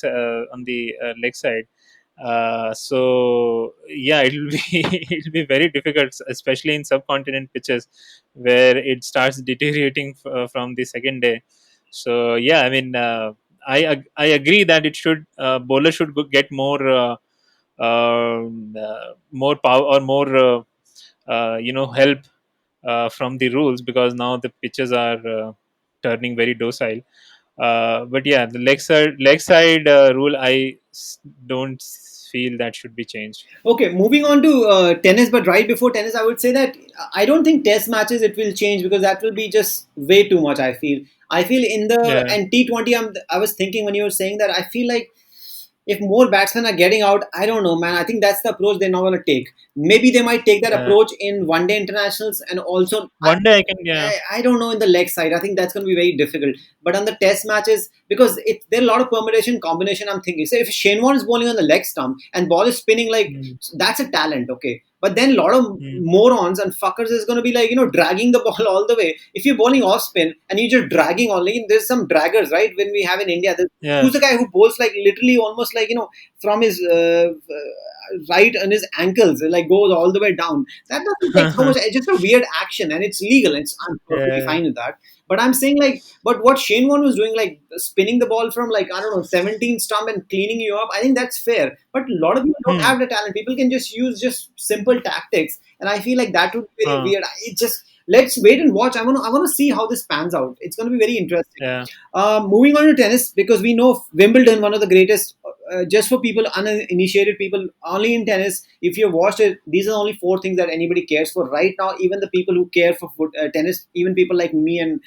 side. So yeah, it'll be it'll be very difficult, especially in subcontinent pitches where it starts deteriorating from the second day. So yeah, I mean, I agree that it should bowler should get more power or more help from the rules, because now the pitches are turning very docile. But yeah, the leg side rule, don't feel that should be changed. Okay, moving on to tennis, but right before tennis, I would say that I don't think test matches it will change because that will be just way too much. I feel in the Yeah. and T20. I was thinking when you were saying that, I feel like if more batsmen are getting out, I don't know, man. I think that's the approach they're not going to take. Maybe they might take that Yeah. approach in one day internationals and also One day I can. Yeah. I don't know in the leg side. I think that's going to be very difficult. But on the test matches, because there are a lot of permutation combination. I'm thinking. So if Shane Warne is bowling on the leg stump and ball is spinning like Mm. that's a talent, okay. But then a lot of Mm. morons and fuckers is going to be like dragging the ball all the way. If you're bowling off spin and you're just dragging only, there's some draggers, right? When we have in India, Yeah. who's the guy who bowls like literally almost like from his right and his ankles like goes all the way down. That doesn't take so much. It's just a weird action and it's legal. I'm perfectly Yeah. fine with that. But I'm saying like, but what Shane Warne was doing, like spinning the ball from like I don't know 17 stump and cleaning you up, I think that's fair. But a lot of people don't Hmm. have the talent. People can just use just simple tactics, and I feel like that would be very Uh, weird. It just let's wait and watch. I want to see how this pans out. It's going to be very interesting. yeah. Moving on to tennis, because we know Wimbledon, one of the greatest. Just for people, uninitiated people, only in tennis, if you've watched it, these are only four things that anybody cares for right now. Even the people who care for tennis, even people like me and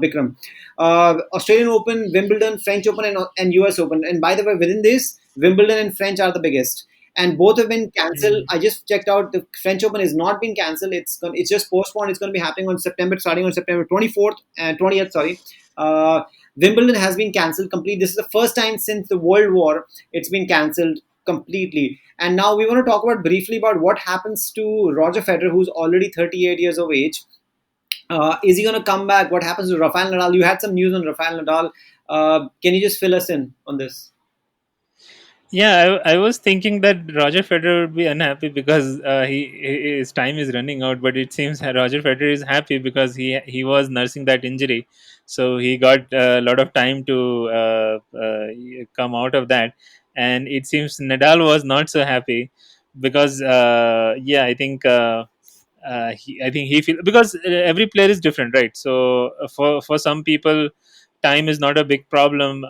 Bikram. Australian Open, Wimbledon, French Open, and US Open. And by the way, within this, Wimbledon and French are the biggest. And both have been cancelled. Mm. I just checked out. The French Open has not been cancelled. It's just postponed. It's going to be happening on September, starting on September 24th and 20th. Sorry. Uh, Wimbledon has been cancelled completely. This is the first time since the World War it's been cancelled completely. And now we want to talk about briefly about what happens to Roger Federer, who's already 38 years of age. Is he going to come back? What happens to Rafael Nadal? You had some news on Rafael Nadal. Can you just fill us in on this? Yeah, I was thinking that Roger Federer would be unhappy because his time is running out. But it seems that Roger Federer is happy because he was nursing that injury, so he got a lot of time to come out of that. And it seems Nadal was not so happy because yeah, I think he feel, because every player is different, right? So for some people, time is not a big problem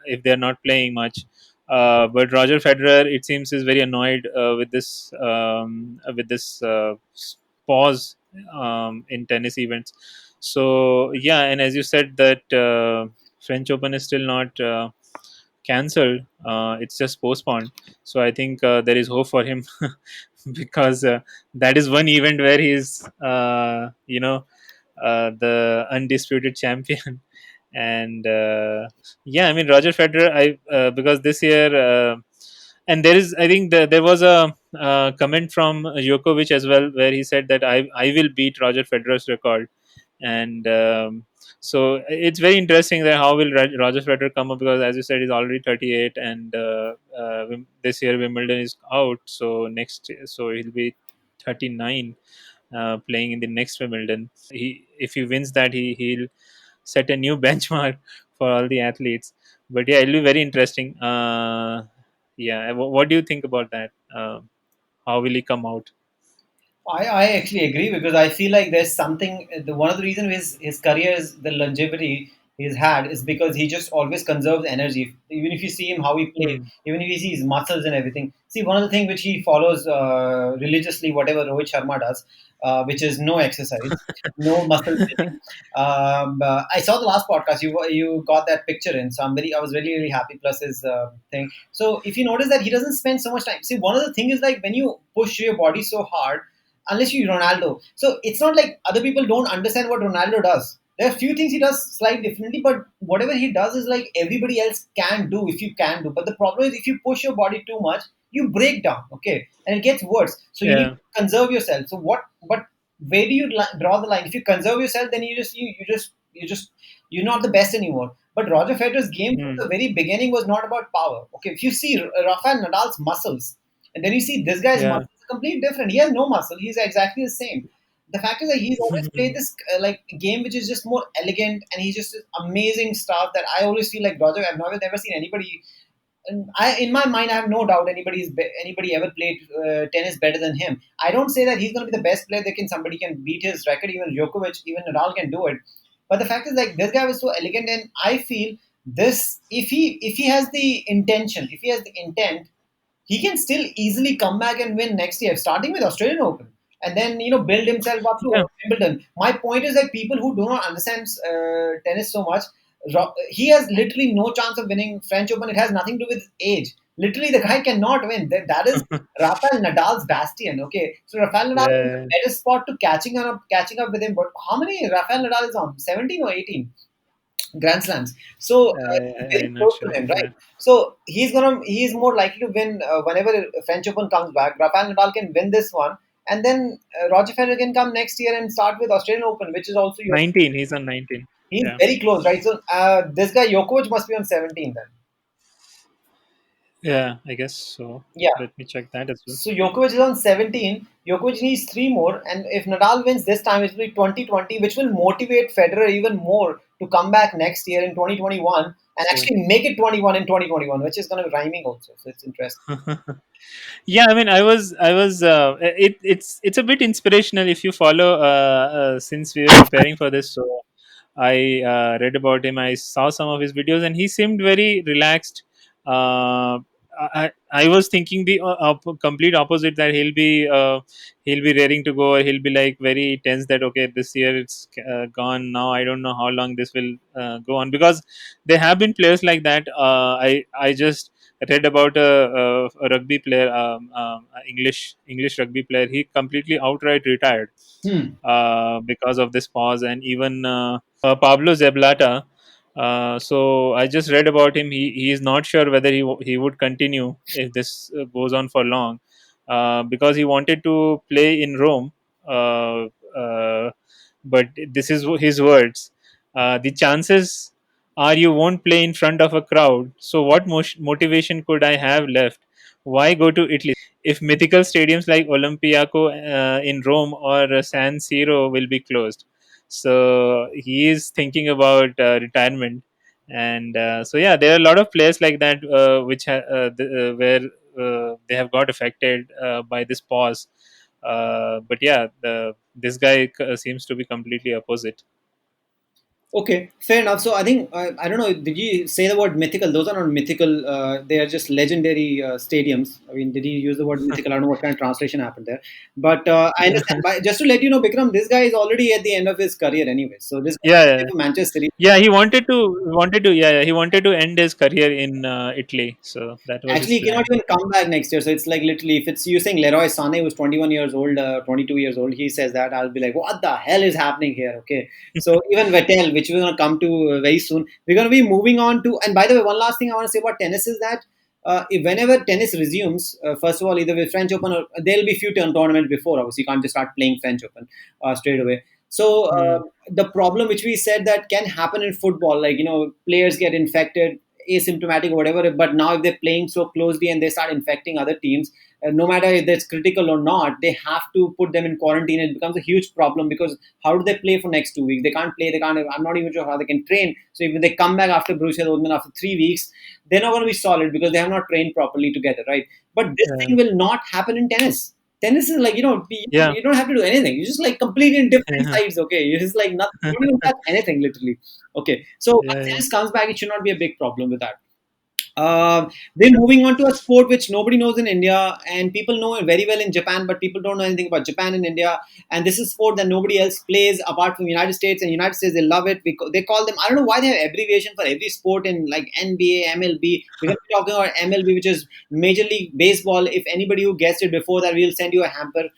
if they're not playing much. But Roger Federer, it seems, is very annoyed with this pause in tennis events. So yeah, and as you said that French Open is still not cancelled; it's just postponed. So I think there is hope for him because that is one event where he's the undisputed champion. And yeah, I mean Roger Federer, I because this year and there is, I think there was a comment from Djokovic as well, where he said that I will beat Roger Federer's record. And so it's very interesting that how will Roger Federer come up, because as you said he's already 38, and this year Wimbledon is out, so so he'll be 39 playing in the next Wimbledon. If he wins that, he'll set a new benchmark for all the athletes. But yeah, it'll be very interesting. Yeah, what do you think about that? How will he come out? I actually agree because I feel like there's something. One of the reasons his career is the longevity he's had is because he just always conserves energy. Even if you see him how he plays, Hmm. even if you see his muscles and everything. See, one of the things which he follows religiously, whatever Rohit Sharma does, which is no exercise, no muscle building. I saw the last podcast. You got that picture in, so I was really really happy. Plus his thing. So if you notice that he doesn't spend so much time. See, one of the things is like when you push your body so hard, unless you Ronaldo. So it's not like other people don't understand what Ronaldo does. There are few things he does slightly differently, but whatever he does is like everybody else can do if you can do. But the problem is if you push your body too much, you break down, okay, and it gets worse. So you need Yeah. to conserve yourself. So what? But where do you draw the line? If you conserve yourself, then you're not the best anymore. But Roger Federer's game from Hmm. the very beginning was not about power. Okay, if you see Rafael Nadal's muscles, and then you see this guy's Yeah. muscle is completely different. He has no muscle. He's exactly the same. The fact is that he's always played this like game which is just more elegant, and he's just amazing stuff that I always feel like Roger. I've never seen anybody. And in my mind, I have no doubt anybody ever played tennis better than him. I don't say that he's going to be the best player. Somebody can beat his record. Even Djokovic, even Nadal can do it. But the fact is, like this guy was so elegant, and I feel this if he has the intention, if he has the intent, he can still easily come back and win next year, starting with Australian Open, and then build himself up to Yeah. Wimbledon. My point is that people who do not understand tennis so much, he has literally no chance of winning French Open. It has nothing to do with age. Literally, the guy cannot win. That is Rafael Nadal's bastion. Okay, so Rafael Nadal is in Yeah. a better spot to catching up with him. But how many Rafael Nadal is on? 17 or 18? Grand Slams. So I'm very not close to sure. him, right? Yeah. So he's more likely to win whenever French Open comes back. Rafael Nadal can win this one, and then Roger Federer can come next year and start with Australian Open, which is also your. 19. He's on 19. He's Yeah. very close, right? So this guy Djokovic must be on 17 then. Yeah, I guess so. Yeah. Let me check that as well. So Djokovic is on 17. Djokovic needs three more, and if Nadal wins this time, it will be 2020, which will motivate Federer even more to come back next year in 2021 and So actually make it 21 in 2021, which is going to be rhyming also. So it's interesting. yeah, I mean I was it's a bit inspirational if you follow since we were preparing for this. So I read about him, I saw some of his videos, and he seemed very relaxed. I was thinking the complete opposite, that he'll be raring to go, or he'll be like very tense that okay, this year it's gone now, I don't know how long this will go on, because there have been players like that. I just read about a rugby player, English rugby player. He completely outright retired Hmm. because of this pause. And even Pablo Zeblata. So I just read about him. He is not sure whether he would continue if this goes on for long, because he wanted to play in Rome. Uh, uh, but this is his words. The chances are you won't play in front of a crowd. So what motivation could I have left? Why go to Italy if mythical stadiums like Olympiaco in Rome or San Siro will be closed? So he is thinking about retirement. And so yeah, there are a lot of players like that where they have got affected by this pause. But yeah, this guy seems to be completely opposite. Okay, fair enough. So I think I don't know. Did you say the word mythical? Those are not mythical. They are just legendary stadiums. I mean, did you use the word mythical? I don't know what kind of translation happened there, but I understand. But just to let you know, Bikram, this guy is already at the end of his career anyway. So this guy Yeah, will yeah, play for Manchester City. yeah. He wanted to, yeah, yeah. He wanted to end his career in Italy, so that was his Actually, he cannot plan. even come back next year. So it's like literally, if it's you saying Leroy Sané, who's 21 years old, 22 years old, he says that, I'll be like, what the hell is happening here? Okay. So even Vettel, which we're going to come to very soon, we're going to be moving on to. And by the way, one last thing I want to say about tennis is that if whenever tennis resumes, first of all, either with French Open or there'll be few tournaments before. Obviously, you can't just start playing French Open straight away. So Mm, the problem which we said that can happen in football, like players get infected asymptomatic or whatever, but now if they're playing so closely and they start infecting other teams, no matter if that's critical or not, they have to put them in quarantine. It becomes a huge problem because how do they play for next 2 weeks? They can't play. They can't. I'm not even sure how they can train. So if they come back after Borussia Dortmund after 3 weeks, they're not going to be solid because they have not trained properly together, right? But this yeah, thing will not happen in tennis. Tennis is like yeah, you don't have to do anything. You just like completely in different yeah, sides. Okay, you just like nothing. You don't even touch anything literally. Okay, so yeah, once yeah, tennis comes back, it should not be a big problem with that. Then moving on to a sport which nobody knows in India, and people know it very well in Japan, but people don't know anything about Japan in India. And this is sport that nobody else plays apart from United States. And United States, they love it. They call them. I don't know why they have abbreviation for every sport in like NBA, MLB. We're going to be talking about MLB, which is Major League Baseball. If anybody who guessed it before that, we'll send you a hamper.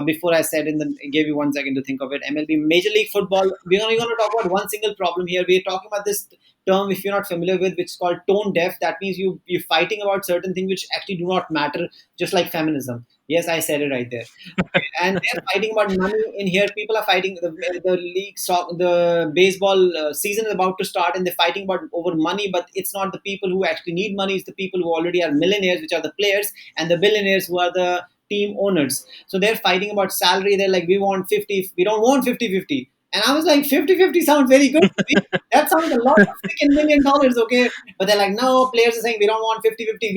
Before I said in the gave you 1 second to think of it. MLB, Major League Football. We're going to talk about one single problem here. We're talking about this term, if you're not familiar with, which is called tone deaf. That means you're fighting about certain things which actually do not matter, just like feminism. Yes, I said it right there. And they're fighting about money in here. People are fighting the league, the baseball season is about to start, and they're fighting about over money. But it's not the people who actually need money; it's the people who already are millionaires, which are the players, and the billionaires who are the team owners. So they're fighting about salary. They're like, we want 50, we don't want 50-50. And I was like, 50-50 sounds very good to me. That sounds a lot of freaking $1 million, okay? But they're like, no, players are saying we don't want 50-50.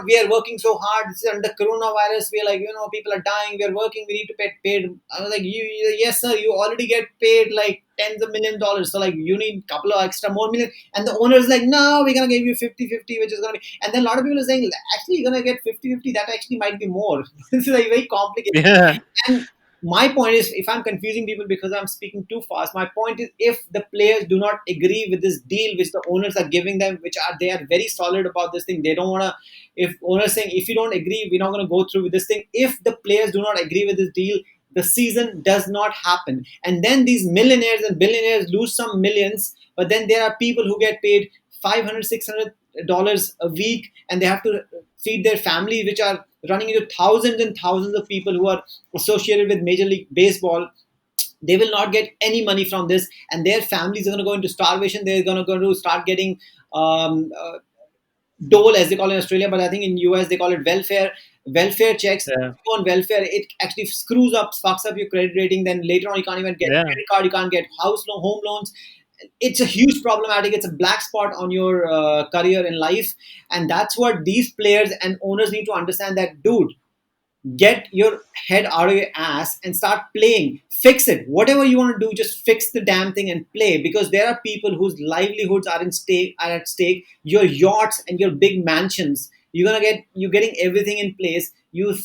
We are working so hard. It's under coronavirus. We're like, people are dying. We're working. We need to get paid. I was like, yes, sir, you already get paid like tens of $1 millions. So, like, you need a couple of extra more million. And the owner is like, no, we're going to give you 50-50, which is going to be. And then a lot of people are saying, actually, you're going to get 50-50. That actually might be more. This is like very complicated. yeah, And my point is, if I'm confusing people because I'm speaking too fast, my point is, if the players do not agree with this deal which the owners are giving them, which are they are very solid about this thing, they don't want to. If owners saying, if you don't agree, we're not going to go through with this thing. If the players do not agree with this deal, the season does not happen, and then these millionaires and billionaires lose some millions. But then there are people who get paid 500, $600 a week, and they have to feed their family, which are running into thousands and thousands of people who are associated with Major League Baseball. They will not get any money from this, and their families are going to go into starvation. They're going to start getting um, uh, dole, as they call it in Australia, but I think in US they call it welfare checks. yeah, If you go on welfare, it actually screws up, fucks up your credit rating. Then later on, you can't even get yeah, credit card, you can't get house loan, home loans. It's a huge problematic. It's a black spot on your career in life, and that's what these players and owners need to understand. That, dude, get your head out of your ass and start playing. Fix it. Whatever you want to do, just fix the damn thing and play, because there are people whose livelihoods are at stake. Your yachts and your big mansions, you're getting everything in place. You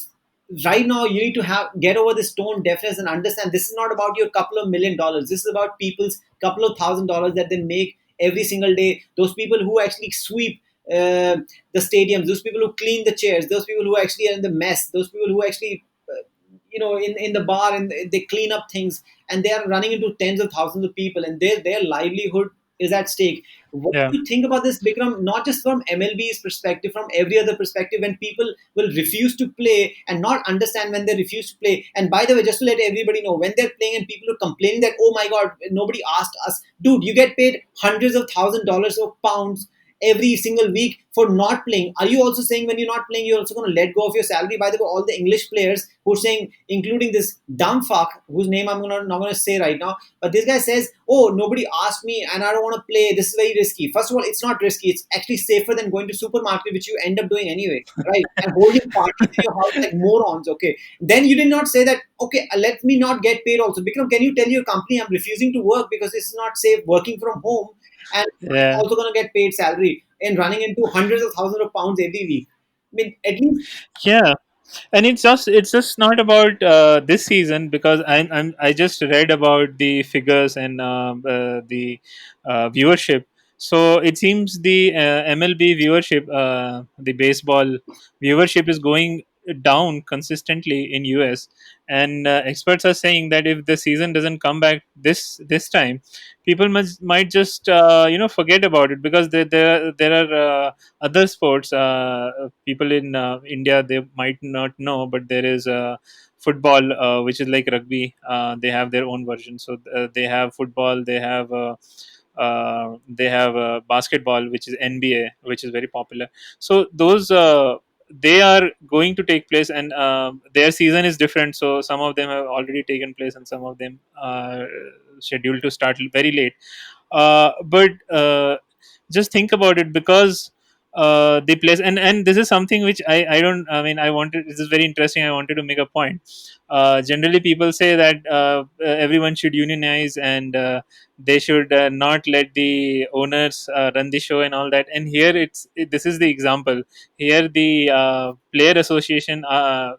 Right now, you need to have get over this tone deafness and understand this is not about your couple of $1 million. This is about people's couple of $1,000 that they make every single day. Those people who actually sweep the stadiums, those people who clean the chairs, those people who actually are in the mess, those people who actually, in the bar, and they clean up things, and they are running into tens of thousands of people, and their livelihood is at stake. What yeah, do you think about this, Bikram? Not just from MLB's perspective, from every other perspective, when people will refuse to play and not understand when they refuse to play. And by the way, just to let everybody know, when they're playing and people are complaining that, oh my God, nobody asked us, dude, you get paid hundreds of $1,000 of pounds every single week for not playing. Are you also saying when you're not playing, you're also going to let go of your salary? By the way, all the English players who are saying, including this dumb fuck whose name not going to say right now, but this guy says, "Oh, nobody asked me, and I don't want to play. This is very risky." First of all, it's not risky. It's actually safer than going to supermarket, which you end up doing anyway, right? And holding parties in your house like morons. Okay, then you did not say that. Okay, let me not get paid also. Because can you tell your company I'm refusing to work because it's not safe working from home, and I'm Yeah. also going to get paid salary and running into hundreds of thousands of pounds every week. I mean, at least Yeah, and it's just not about this season, because I just read about the figures and the viewership. So it seems the MLB viewership, the baseball viewership, is going down consistently in US, and experts are saying that if the season doesn't come back this time, people might just forget about it, because there are other sports. People in India, they might not know, but there is football, which is like rugby. They have their own version. So they have football. They have basketball, which is NBA, which is very popular. So those they are going to take place, and their season is different. So some of them have already taken place, and some of them are scheduled to start very late. But just think about it, because the place, and this is something which I don't, I mean, I wanted, this is very interesting, I wanted to make a point. Generally people say that everyone should unionize, and they should not let the owners run the show and all that. And here this is the example. Here the player association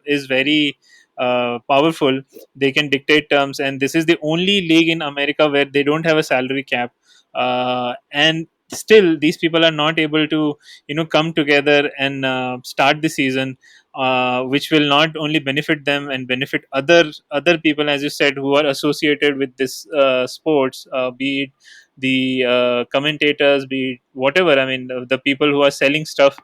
is very powerful. They can dictate terms, and this is the only league in America where they don't have a salary cap. And still these people are not able to come together and start the season, which will not only benefit them and benefit other people, as you said, who are associated with this sports, be it the commentators, be it whatever, I mean, the people who are selling stuff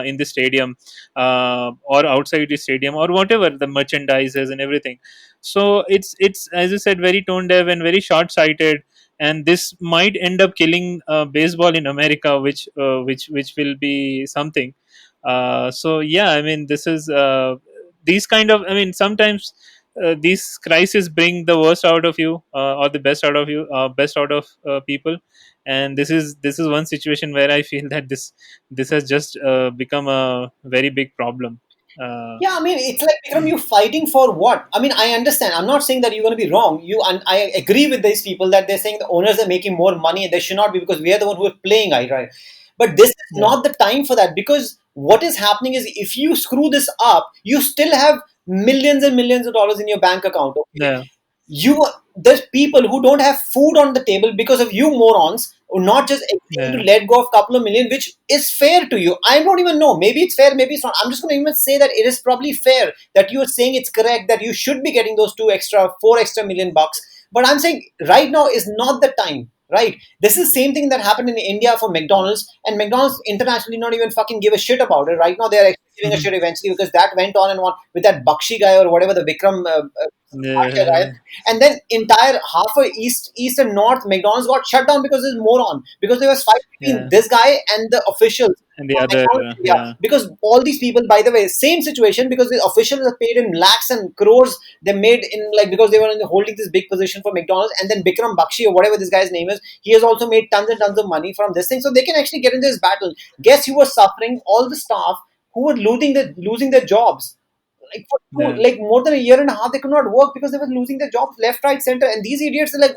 in the stadium, or outside the stadium, or whatever, the merchandises and everything. So it's, as you said, very tone deaf and very short sighted, and this might end up killing baseball in America, which will be something. So yeah, I mean, this is these kind of, I mean, sometimes these crises bring the worst out of you, or the best out of you, best out of people. And this is one situation where I feel that this has just become a very big problem. uh, yeah, I mean, it's like Vikram, you fighting for what? I mean, I understand. I'm not saying that you're going to be wrong. And I agree with these people that they're saying the owners are making more money. They should not be because we are the one who are playing, right? But this is yeah, not the time for that because what is happening is if you screw this up, you still have millions and millions of dollars in your bank account. Okay, yeah, you there's people who don't have food on the table because of you morons who not just agreeing to yeah, let go of a couple of million, which is fair to you. I don't even know, maybe it's fair, maybe it's not. I'm just going to even say that it is probably fair, that you are saying it's correct, that you should be getting those four extra million bucks. But I'm saying right now is not the time, right? This is the same thing that happened in India for McDonald's, and McDonald's internationally not even fucking give a shit about it. Right now they're actually giving a mhm, shit eventually because that went on and on with that Bakshi guy or whatever, the Vikram Bhatia guy. yeah, And then entire half of east and north McDonald's got shut down because this moron, because there was fight between yeah. this guy and the officials And the from other, McDonald's India. yeah, Because all these people, by the way, same situation, because the officials are paid in lakhs and crores. They made in like because they were holding this big position for McDonald's, and then Bikram Bakshi or whatever this guy's name is, he has also made tons and tons of money from this thing, so they can actually get into this battle. Guess who was suffering? All the staff who were losing their jobs like for yeah, like more than a year and a half they could not work because they were losing their jobs left, right, center. And these idiots are like,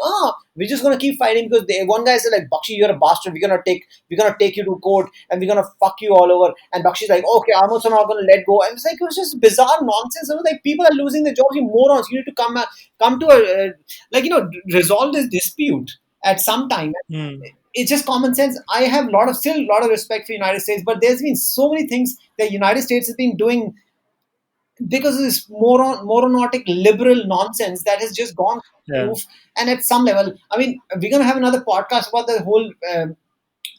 we're just gonna keep fighting because one guy said like, Bakshi, you're a bastard. We're gonna take you to court and we're gonna fuck you all over. And Bakshi's like, okay, I'm also not gonna let go. And it's like it was just bizarre nonsense. You know, like people are losing their jobs. You morons. You need to come to a like resolve this dispute at some time. mm, It's just common sense. I have still a lot of respect for United States, but there's been so many things that United States has been doing because of this moronic liberal nonsense that has just gone through the yeah, roof. And at some level, I mean, we're going to have another podcast about the whole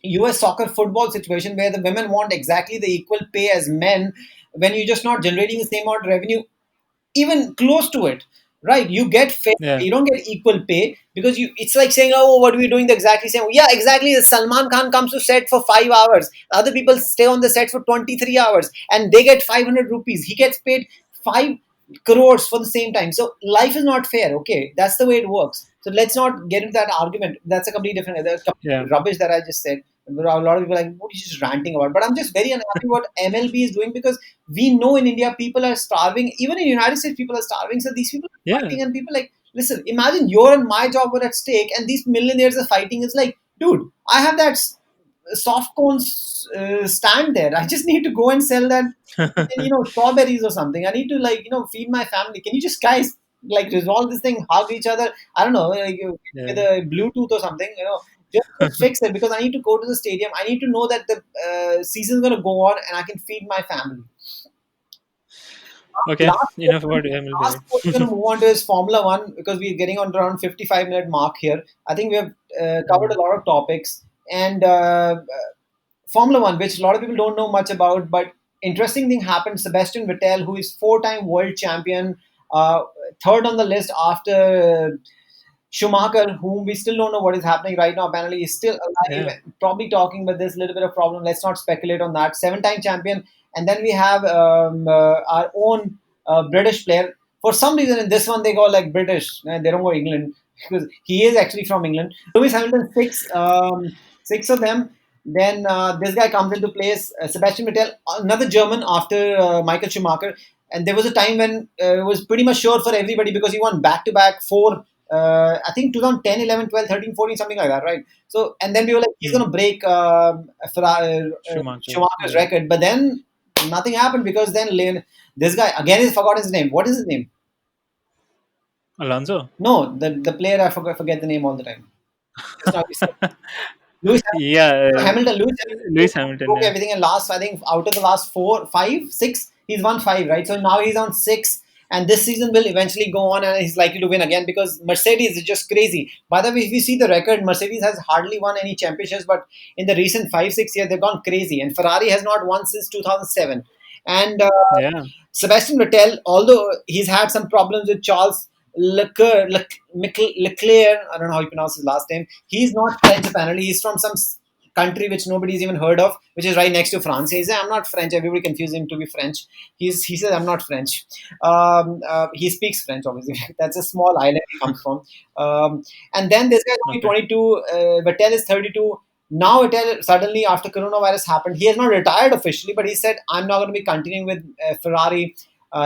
US soccer football situation where the women want exactly the equal pay as men when you're just not generating the same amount of revenue even close to it. right? You get fair pay, Yeah. you don't get equal pay, because you, it's like saying, oh, what are we doing the exactly same? Yeah, exactly. Salman Khan comes to set for 5 hours, other people stay on the set for 23 hours, and they get 500 rupees, he gets paid 5 crores for the same time. So life is not fair. Okay, that's the way it works. So let's not get into that argument. That's a completely different, Yeah. rubbish that I just said. There are a lot of people like, what are you just ranting about? But I'm just very unhappy what MLB is doing, because we know in India people are starving. Even in United States, people are starving. So these people are Yeah. fighting, and people like, listen, imagine your and my job were at stake, and these millionaires are fighting. It's like, dude, I have that soft cones stand there. I just need to go and sell that, strawberries or something. I need to, like, feed my family. Can you just, guys, like, resolve this thing, hug each other? I don't know, like, with Yeah. a Bluetooth or something. Just fix it, because I need to go to the stadium. I need to know that the season's gonna go on, and I can feed my family. Okay. Last Enough sport, about last MLB. sport we're going to move on to is Formula One, because we're getting on around 55-minute mark here. I think we have covered a Mm. lot of topics, and Formula One, which a lot of people don't know much about, but interesting thing happened. Sebastian Vettel, who is four-time world champion, uh, third on the list after Schumacher, whom we still don't know what is happening right now. Apparently, he's still Yeah. alive, probably talking, but there's a little bit of problem. Let's not speculate on that. Seven-time champion, and then we have our own British player. For some reason, in this one they go like British. They don't go England, because he is actually from England. Lewis Hamilton, six of them. Then this guy comes into place, Sebastian Vettel, another German after Michael Schumacher. And there was a time when it was pretty much sure for everybody, because he won back to back four, I think 2010, 11, 12, 13, 14, something like that, right? So, and then we were like, he's going Mm. to break Schumacher. Schumacher's Yeah. record. But then nothing happened, because then this guy, again, I forgot his name. What is his name? Alonso. No, the player, forget the name all the time. Just now you said. Lewis Yeah. Hamilton, Lewis Hamilton Lewis Hamilton. broke Yeah. everything, and last, I think, out of the last four, five, six, he's won five, right? So now he's on six, and this season will eventually go on, and he's likely to win again, because Mercedes is just crazy. By the way, if you see the record, Mercedes has hardly won any championships, but in the recent 5, 6 years, they've gone crazy, and Ferrari has not won since 2007. And Yeah. Sebastian Vettel, although he's had some problems with Charles Leclerc, I don't know how you pronounce his last name. He's not French apparently. He's from some country which nobody's even heard of, which is right next to France. He says, I'm not French. Everybody confuses him to be French. He says, I'm not French. He speaks French, obviously. That's a small island he comes from. Um, and then this guy's only Okay. 22. Vettel is 32. Now Vettel, suddenly, after coronavirus happened, he has not retired officially, but he said, I'm not going to be continuing with Ferrari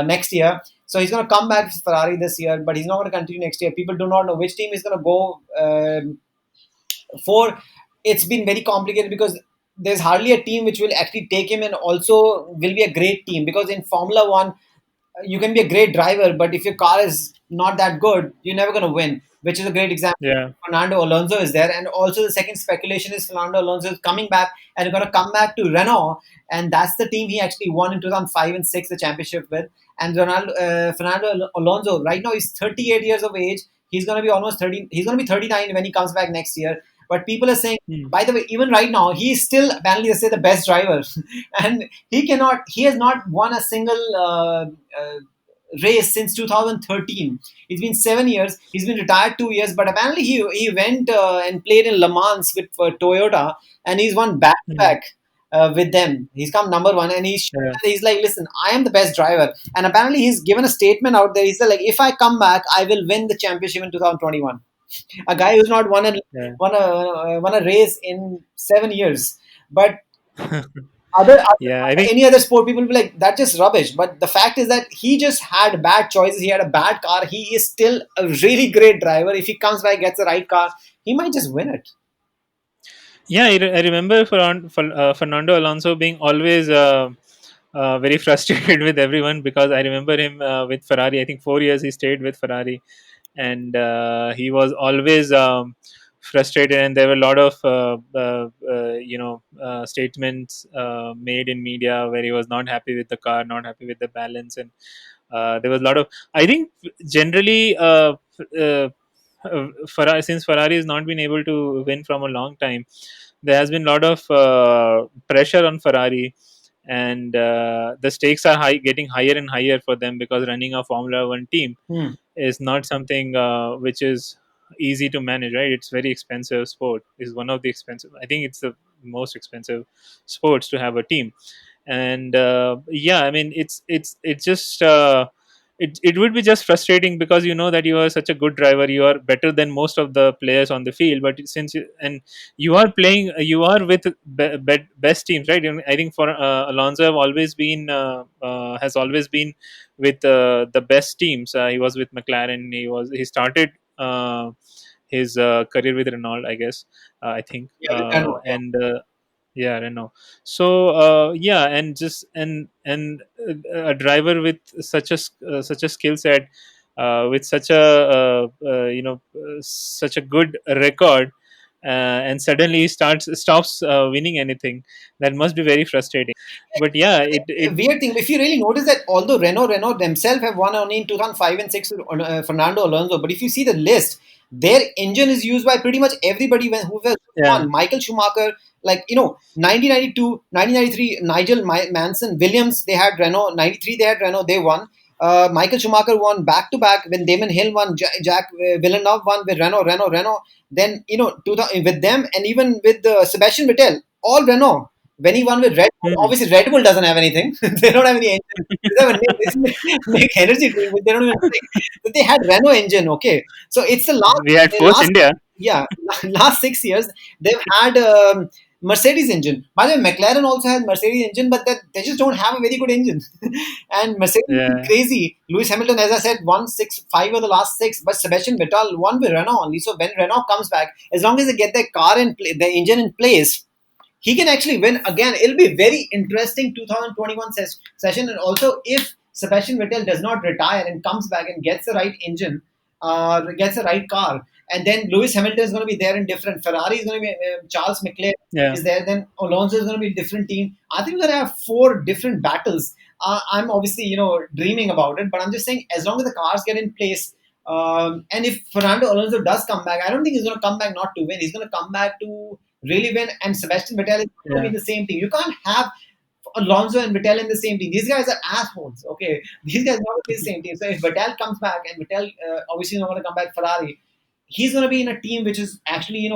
next year. So he's going to come back to Ferrari this year, but he's not going to continue next year. People do not know which team he's going to go for. It's been very complicated, because there's hardly a team which will actually take him, and also will be a great team, because in Formula One, you can be a great driver, but if your car is not that good, you're never going to win. Which is a great example. Yeah. Fernando Alonso is there, and also the second speculation is Fernando Alonso is coming back and going to come back to Renault, and that's the team he actually won in 2005 and six the championship with. And Fernando Alonso right now is 38 years of age. He's going to be almost 30. He's going to be 39 when he comes back next year. But people are saying, Mm. by the way, even right now, he is still apparently, they say, the best driver, and he has not won a single race since 2013. It's been 7 years. He's been retired 2 years, but apparently he went and played in Le Mans with Toyota, and he's won back to Mm. back with them. He's come number one, and Yeah. he's like, listen, I am the best driver. And apparently, he's given a statement out there. He said, like, if I come back, I will win the championship in 2021. A guy who's not Yeah. won a race in 7 years, but other Yeah. I think. any other sport, people will be like, that's just rubbish. But the fact is that he just had bad choices. He had a bad car. He is still a really great driver. If he comes back, gets the right car, he might just win it. Yeah, I remember Fernando Alonso being always very frustrated with everyone, because I remember him with Ferrari. I think 4 years he stayed with Ferrari, and he was always frustrated. And there were a lot of statements made in media where he was not happy with the car, not happy with the balance, and there was a lot of. I think generally. Ferrari, since Ferrari has not been able to win from a long time, there has been a lot of pressure on Ferrari, and the stakes are high, getting higher and higher for them, because running a Formula One team Hmm. is not something which is easy to manage, right? It's very expensive sport. Is one of the expensive. I think it's the most expensive sports to have a team. And yeah, I mean, it's just it would be just frustrating, because you know that you are such a good driver, you are better than most of the players on the field, but since you, and you are playing, you are with best teams, right? I think for Alonso have always been has always been with the best teams. He was with McLaren. He started his career with Renault, I guess. I think, Yeah, I know. Yeah. and yeah, Renault. So yeah, and just and a driver with such a skill set, with such a such a good record, and suddenly he stops winning anything. That must be very frustrating. But yeah, A it weird thing. If you really notice that, although Renault themselves have won only in 2005 and 6 with Fernando Alonso, but if you see the list, their engine is used by pretty much everybody who has yeah. won. Michael Schumacher, like 1992, 1993, Nigel Mansell, Williams, they had Renault. 93, they had Renault. They won. Michael Schumacher won back to back when Damon Hill won. Jack Villeneuve won with Renault. Then with them, and even with Sebastian Vettel, all Renault. When he won with Red Bull, Hmm. obviously Red Bull doesn't have anything. They don't have any engine. They have a make energy drink, but they don't even drink. But they had Renault engine. Okay, so it's We had the Force last India. yeah last 6 years they've had Mercedes engine. By the way, McLaren also has Mercedes engine, but that they just don't have a very good engine. And Mercedes has been Yeah, crazy. Lewis Hamilton, as I said, won 5 of the last 6, but Sebastian Vettel won with Renault only. So when Renault comes back, as long as they get their car in their engine in place, he can actually win again. It'll be very interesting 2021 session. And also, if Sebastian Vettel does not retire and comes back and gets the right engine, gets the right car, and then Lewis Hamilton is going to be there in different. Ferrari is going to be Charles Leclerc yeah, is there. Then Alonso is going to be a different team. I think we're going to have 4 different battles. I'm obviously dreaming about it, but I'm just saying as long as the cars get in place. And if Fernando Alonso does come back, I don't think he's going to come back not to win. He's going to come back to really win. And Sebastian Vettel is going to be yeah, in the same team. You can't have Alonso and Vettel in the same team. These guys are assholes. Okay, these guys are not in the same team. So if Vettel comes back, and Vettel obviously not going to come back Ferrari, he's going to be in a team which is actually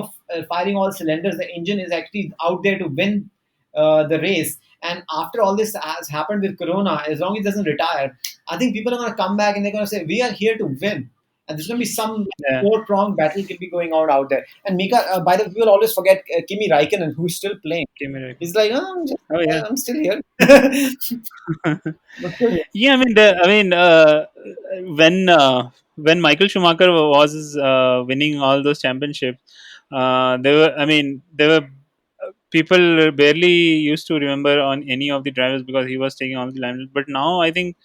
firing all cylinders. The engine is actually out there to win the race. And after all this has happened with Corona, as long as he doesn't retire, I think people are going to come back and they're going to say, we are here to win. And there's going to be some yeah. four-pronged battle could be going on out there. And Mika, by the way, people always forget Kimi Raikkonen, who's still playing. Give me He's like, oh, Oh yeah. I'm still here. But still here. Yeah, I mean, when Michael Schumacher was winning all those championships, there were, I mean, there were people barely used to remember on any of the drivers, because he was taking all the limelight. But now I think,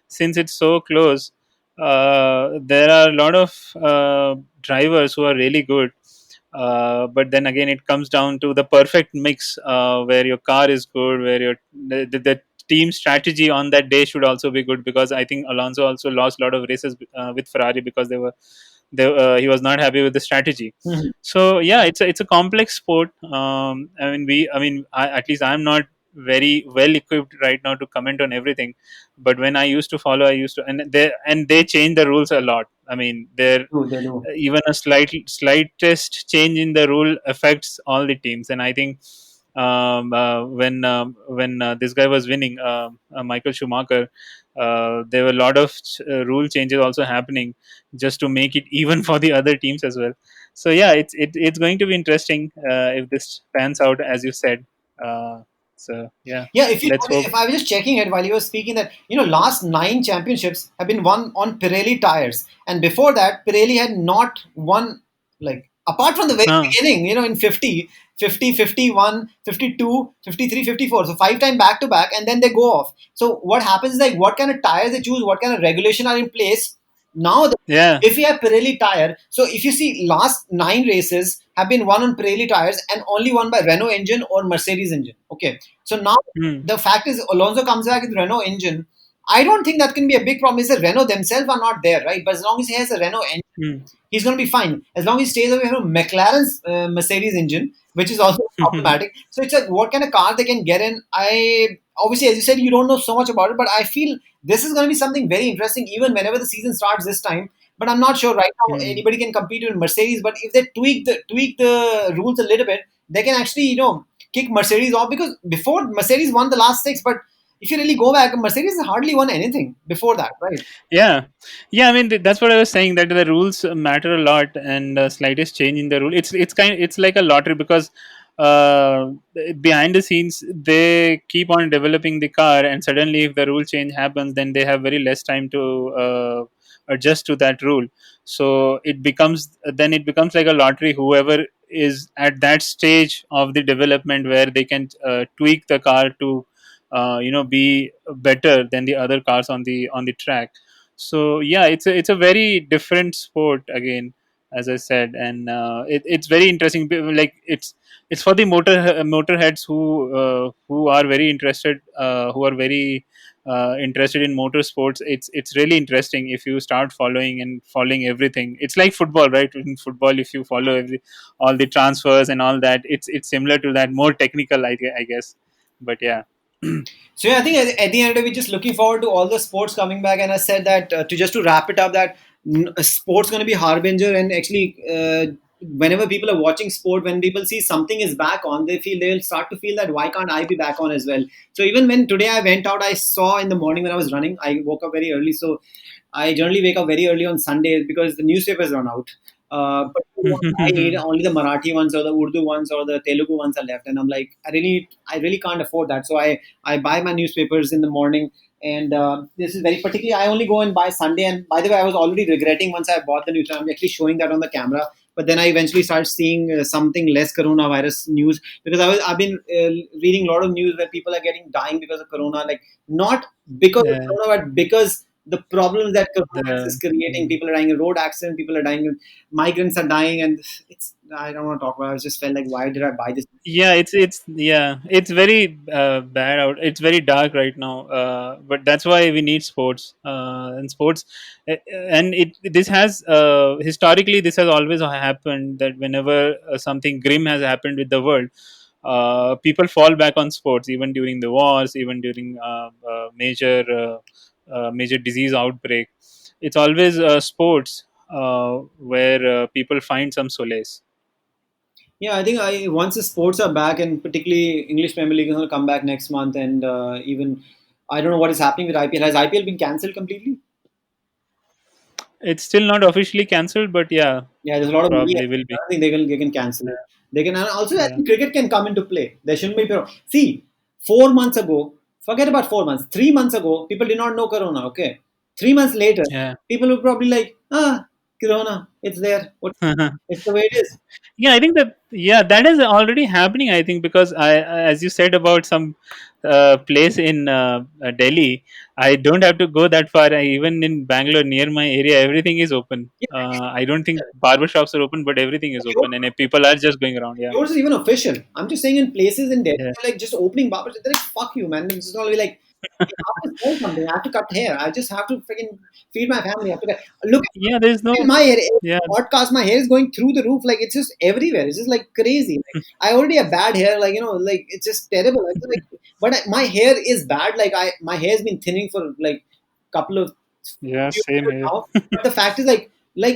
since it's so close, there are a lot of drivers who are really good. But then again, it comes down to the perfect mix, where your car is good, where the team strategy on that day should also be good, because I think Alonso also lost a lot of races with Ferrari, because he was not happy with the strategy. Mhm. So yeah, it's a complex sport. At least I'm not very well equipped right now to comment on everything, but when I used to follow, I used to, and they change the rules a lot. I mean, there They do. even a slightest change in the rule affects all the teams. And I think when this guy was winning, Michael Schumacher, there were a lot of rule changes also happening, just to make it even for the other teams as well. So yeah, it's going to be interesting if this pans out as you said. So yeah, Yeah, if you let's notice, hope. if I was just checking it while you were speaking, that last 9 championships have been won on Pirelli tires, and before that, Pirelli had not won, like, apart from the very uh, beginning, in 50, 50, 51, 52, 53, 54. So 5 time back to back, and then they go off. So what happens is, like, what kind of tires they choose, what kind of regulation are in place. Now, yeah. if we have Pirelli tire, so if you see last 9 races have been won on Pirelli tires and only won by Renault engine or Mercedes engine. Okay, so now Hmm. the fact is Alonso comes back with Renault engine. I don't think that can be a big problem. Is that Renault themselves are not there, right? But as long as he has a Renault engine, Hmm. he's going to be fine. As long as he stays away from McLaren's Mercedes engine, which is also problematic. So it's like what kind of car they can get in. I obviously, as you said, you don't know so much about it, but I feel this is going to be something very interesting even whenever the season starts this time. But I'm not sure right now Hmm. anybody can compete with Mercedes. But if they tweak the rules a little bit, they can actually kick Mercedes off, because before Mercedes won the last six, but if you really go back, Mercedes hardly won anything before that, right? Yeah, yeah. I mean, that's what I was saying. That the rules matter a lot, and slightest change in the rule, it's like a lottery because uh, behind the scenes they keep on developing the car, and suddenly if the rule change happens, then they have very less time to adjust to that rule. So it becomes like a lottery. Whoever is at that stage of the development where they can tweak the car to be better than the other cars on the track. So yeah, it's a very different sport again, as I said, and it's very interesting. Like it's for the motorheads who are very interested, who are very interested in motorsports. It's really interesting if you start following everything. It's like football, right? In football, if you follow all the transfers and all that, it's similar to that, more technical, I guess. But yeah. So yeah, I think at the end of the day, we're just looking forward to all the sports coming back. And I said that to wrap it up, that sports going to be harbinger. And actually, whenever people are watching sport, when people see something is back on, they'll start to feel that why can't I be back on as well? So even when today I went out, I saw in the morning when I was running, I woke up very early. So I generally wake up very early on Sundays because the newspapers run out. But I need only the Marathi ones or the Urdu ones or the Telugu ones are left, and I'm like, I really can't afford that. So I buy my newspapers in the morning, and this is very particularly. I only go and buy Sunday. And by the way, I was already regretting once I bought the newspaper. I'm actually showing that on the camera. But then I eventually started seeing something less coronavirus news, because I've been reading a lot of news where people are getting dying because of corona, like not because of Yeah, corona, but because the problems that coronavirus is the creating. People are dying in road accidents, people are dying, migrants are dying, and it's I don't want to talk about it. I just felt like, why did I buy this? yeah, it's very bad out. It's very dark right now, but that's why we need sports, and sports and it this has historically, this has always happened, that whenever something grim has happened with the world, people fall back on sports, even during the wars, even during major disease outbreak. It's always sports where people find some solace. Yeah, I think I once the sports are back, and particularly English Premier League is going to come back next month, and even I don't know what is happening with IPL. Has IPL been cancelled completely? It's still not officially cancelled, but yeah, Yeah, there's a lot of money. probably will I be. don't think they can cancel it. They can, and also I Yeah, think cricket can come into play. There shouldn't be. See, 4 months ago, forget about 4 months. 3 months ago, people did not know Corona. Okay, 3 months later, yeah. people were probably like, Corona, it's there. What? It's the way it is. Yeah, I think that is already happening. I think because as you said about some place in Delhi, I don't have to go that far. Even in Bangalore, near my area, everything is open. I don't think barber shops are open, but everything is Yeah, open, and people are just going around. Yeah, yours is even official. I'm just saying in places in Delhi, yeah, they're like just opening barbers. They're like, fuck you, man. It's just gonna be like, I have to sell something. I have to cut hair. I just have to freaking feed my family. I have to look yeah. There's in no. my hair. Yeah, Podcast, my hair is going through the roof. Like it's just everywhere. It's just like crazy. Like I already have bad hair. Like like it's just terrible. I feel like, but my hair is bad. Like my hair has been thinning for like couple of yeah. few Same years here. now. But the fact is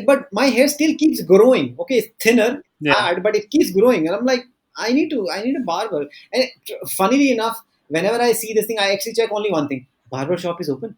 but my hair still keeps growing. Okay, it's thinner, Yeah. bad, but it keeps growing, and I'm like, I need a barber. And funnily enough, whenever I see this thing, I actually check only one thing: barber shop is open.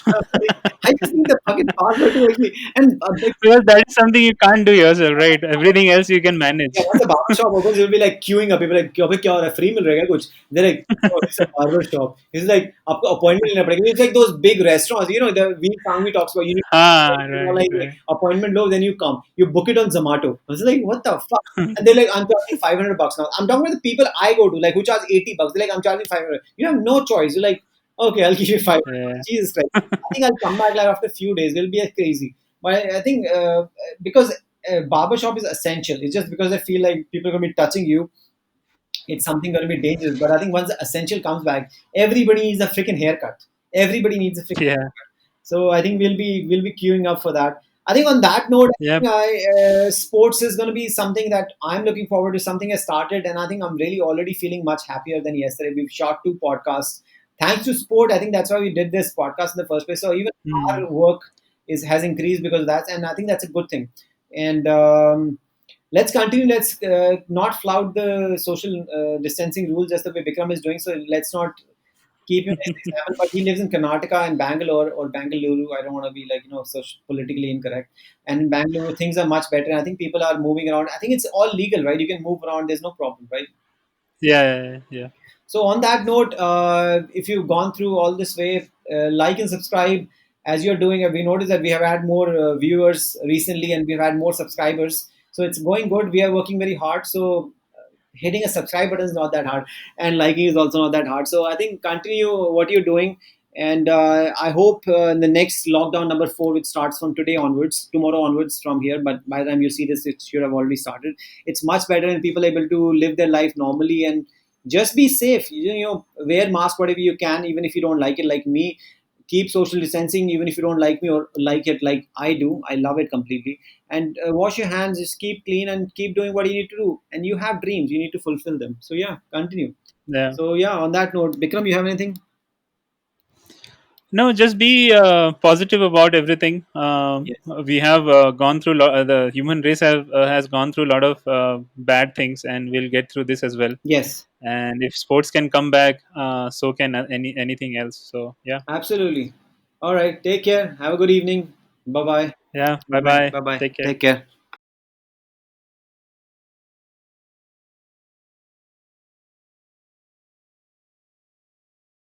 I just need the fucking barber to actually and Because that is something you can't do yourself, right? Everything else you can yeah, manage. once a barber shop opens, you'll be like queuing up. People like, "अबे क्या हो रहा है? Free मिल रहेगा कुछ?" They're like, "Oh, this is a barber shop." It's like आपको appointment लेना पड़ेगा. It's like those big restaurants, the Sangvi talks about. You need Ah, right, like right. appointment low, then you come. You book it on Zomato. I was like, what the fuck? And they're like, I'm charging $500 now. I'm talking about the people I go to, like who charge $80. They're like, I'm charging 500. You have no choice. You're like, okay, I'll give you 500. Yeah, Jesus Christ. I think I'll come back like after a few days. It'll be a crazy. But I think because barbershop is essential. It's just because I feel like people are going to be touching you. It's something going to be dangerous. But I think once the essential comes back, everybody needs a freaking haircut. Everybody needs a freaking yeah. haircut. So I think we'll be queuing up for that. I think on that note, I Yep. think sports is going to be something that I'm looking forward to. Something I started, and I think I'm really already feeling much happier than yesterday. We've shot 2 podcasts thanks to sport. I think that's why we did this podcast in the first place. So even Hmm. our work is has increased because of that, and I think that's a good thing. And let's continue. Let's not flout the social distancing rules just the way Bikram is doing. So let's not keep him as an example. But he lives in Karnataka and Bangalore or Bangalore. I don't want to be like so politically incorrect. And in Bangalore, things are much better. I think people are moving around. I think it's all legal, right? You can move around. There's no problem, right? Yeah, yeah, yeah. So on that note, if you've gone through all this way, like and subscribe as you're doing. We noticed that we have had more viewers recently, and we've had more subscribers. So it's going good. We are working very hard. So hitting a subscribe button is not that hard, and liking is also not that hard. So I think continue what you're doing, and I hope in the next lockdown number 4, which starts from today onwards, tomorrow onwards from here, but by the time you see this it should have already started. It's much better and people are able to live their life normally, and just be safe. Wear mask whatever you can, even if you don't like it, like me. Keep social distancing even if you don't like me or like it like I do. I love it completely. And wash your hands, just keep clean and keep doing what you need to do. And you have dreams, you need to fulfill them. So yeah, continue. Yeah. So yeah, on that note, Bikram, you have anything? No, just be positive about everything. Yes. We have gone through the human race has gone through a lot of bad things, and we'll get through this as well. Yes, And if sports can come back, so can anything else. So yeah, absolutely. All right, take care, have a good evening. Bye bye. yeah. Bye Bye bye. bye. Bye bye. Take care. Take care.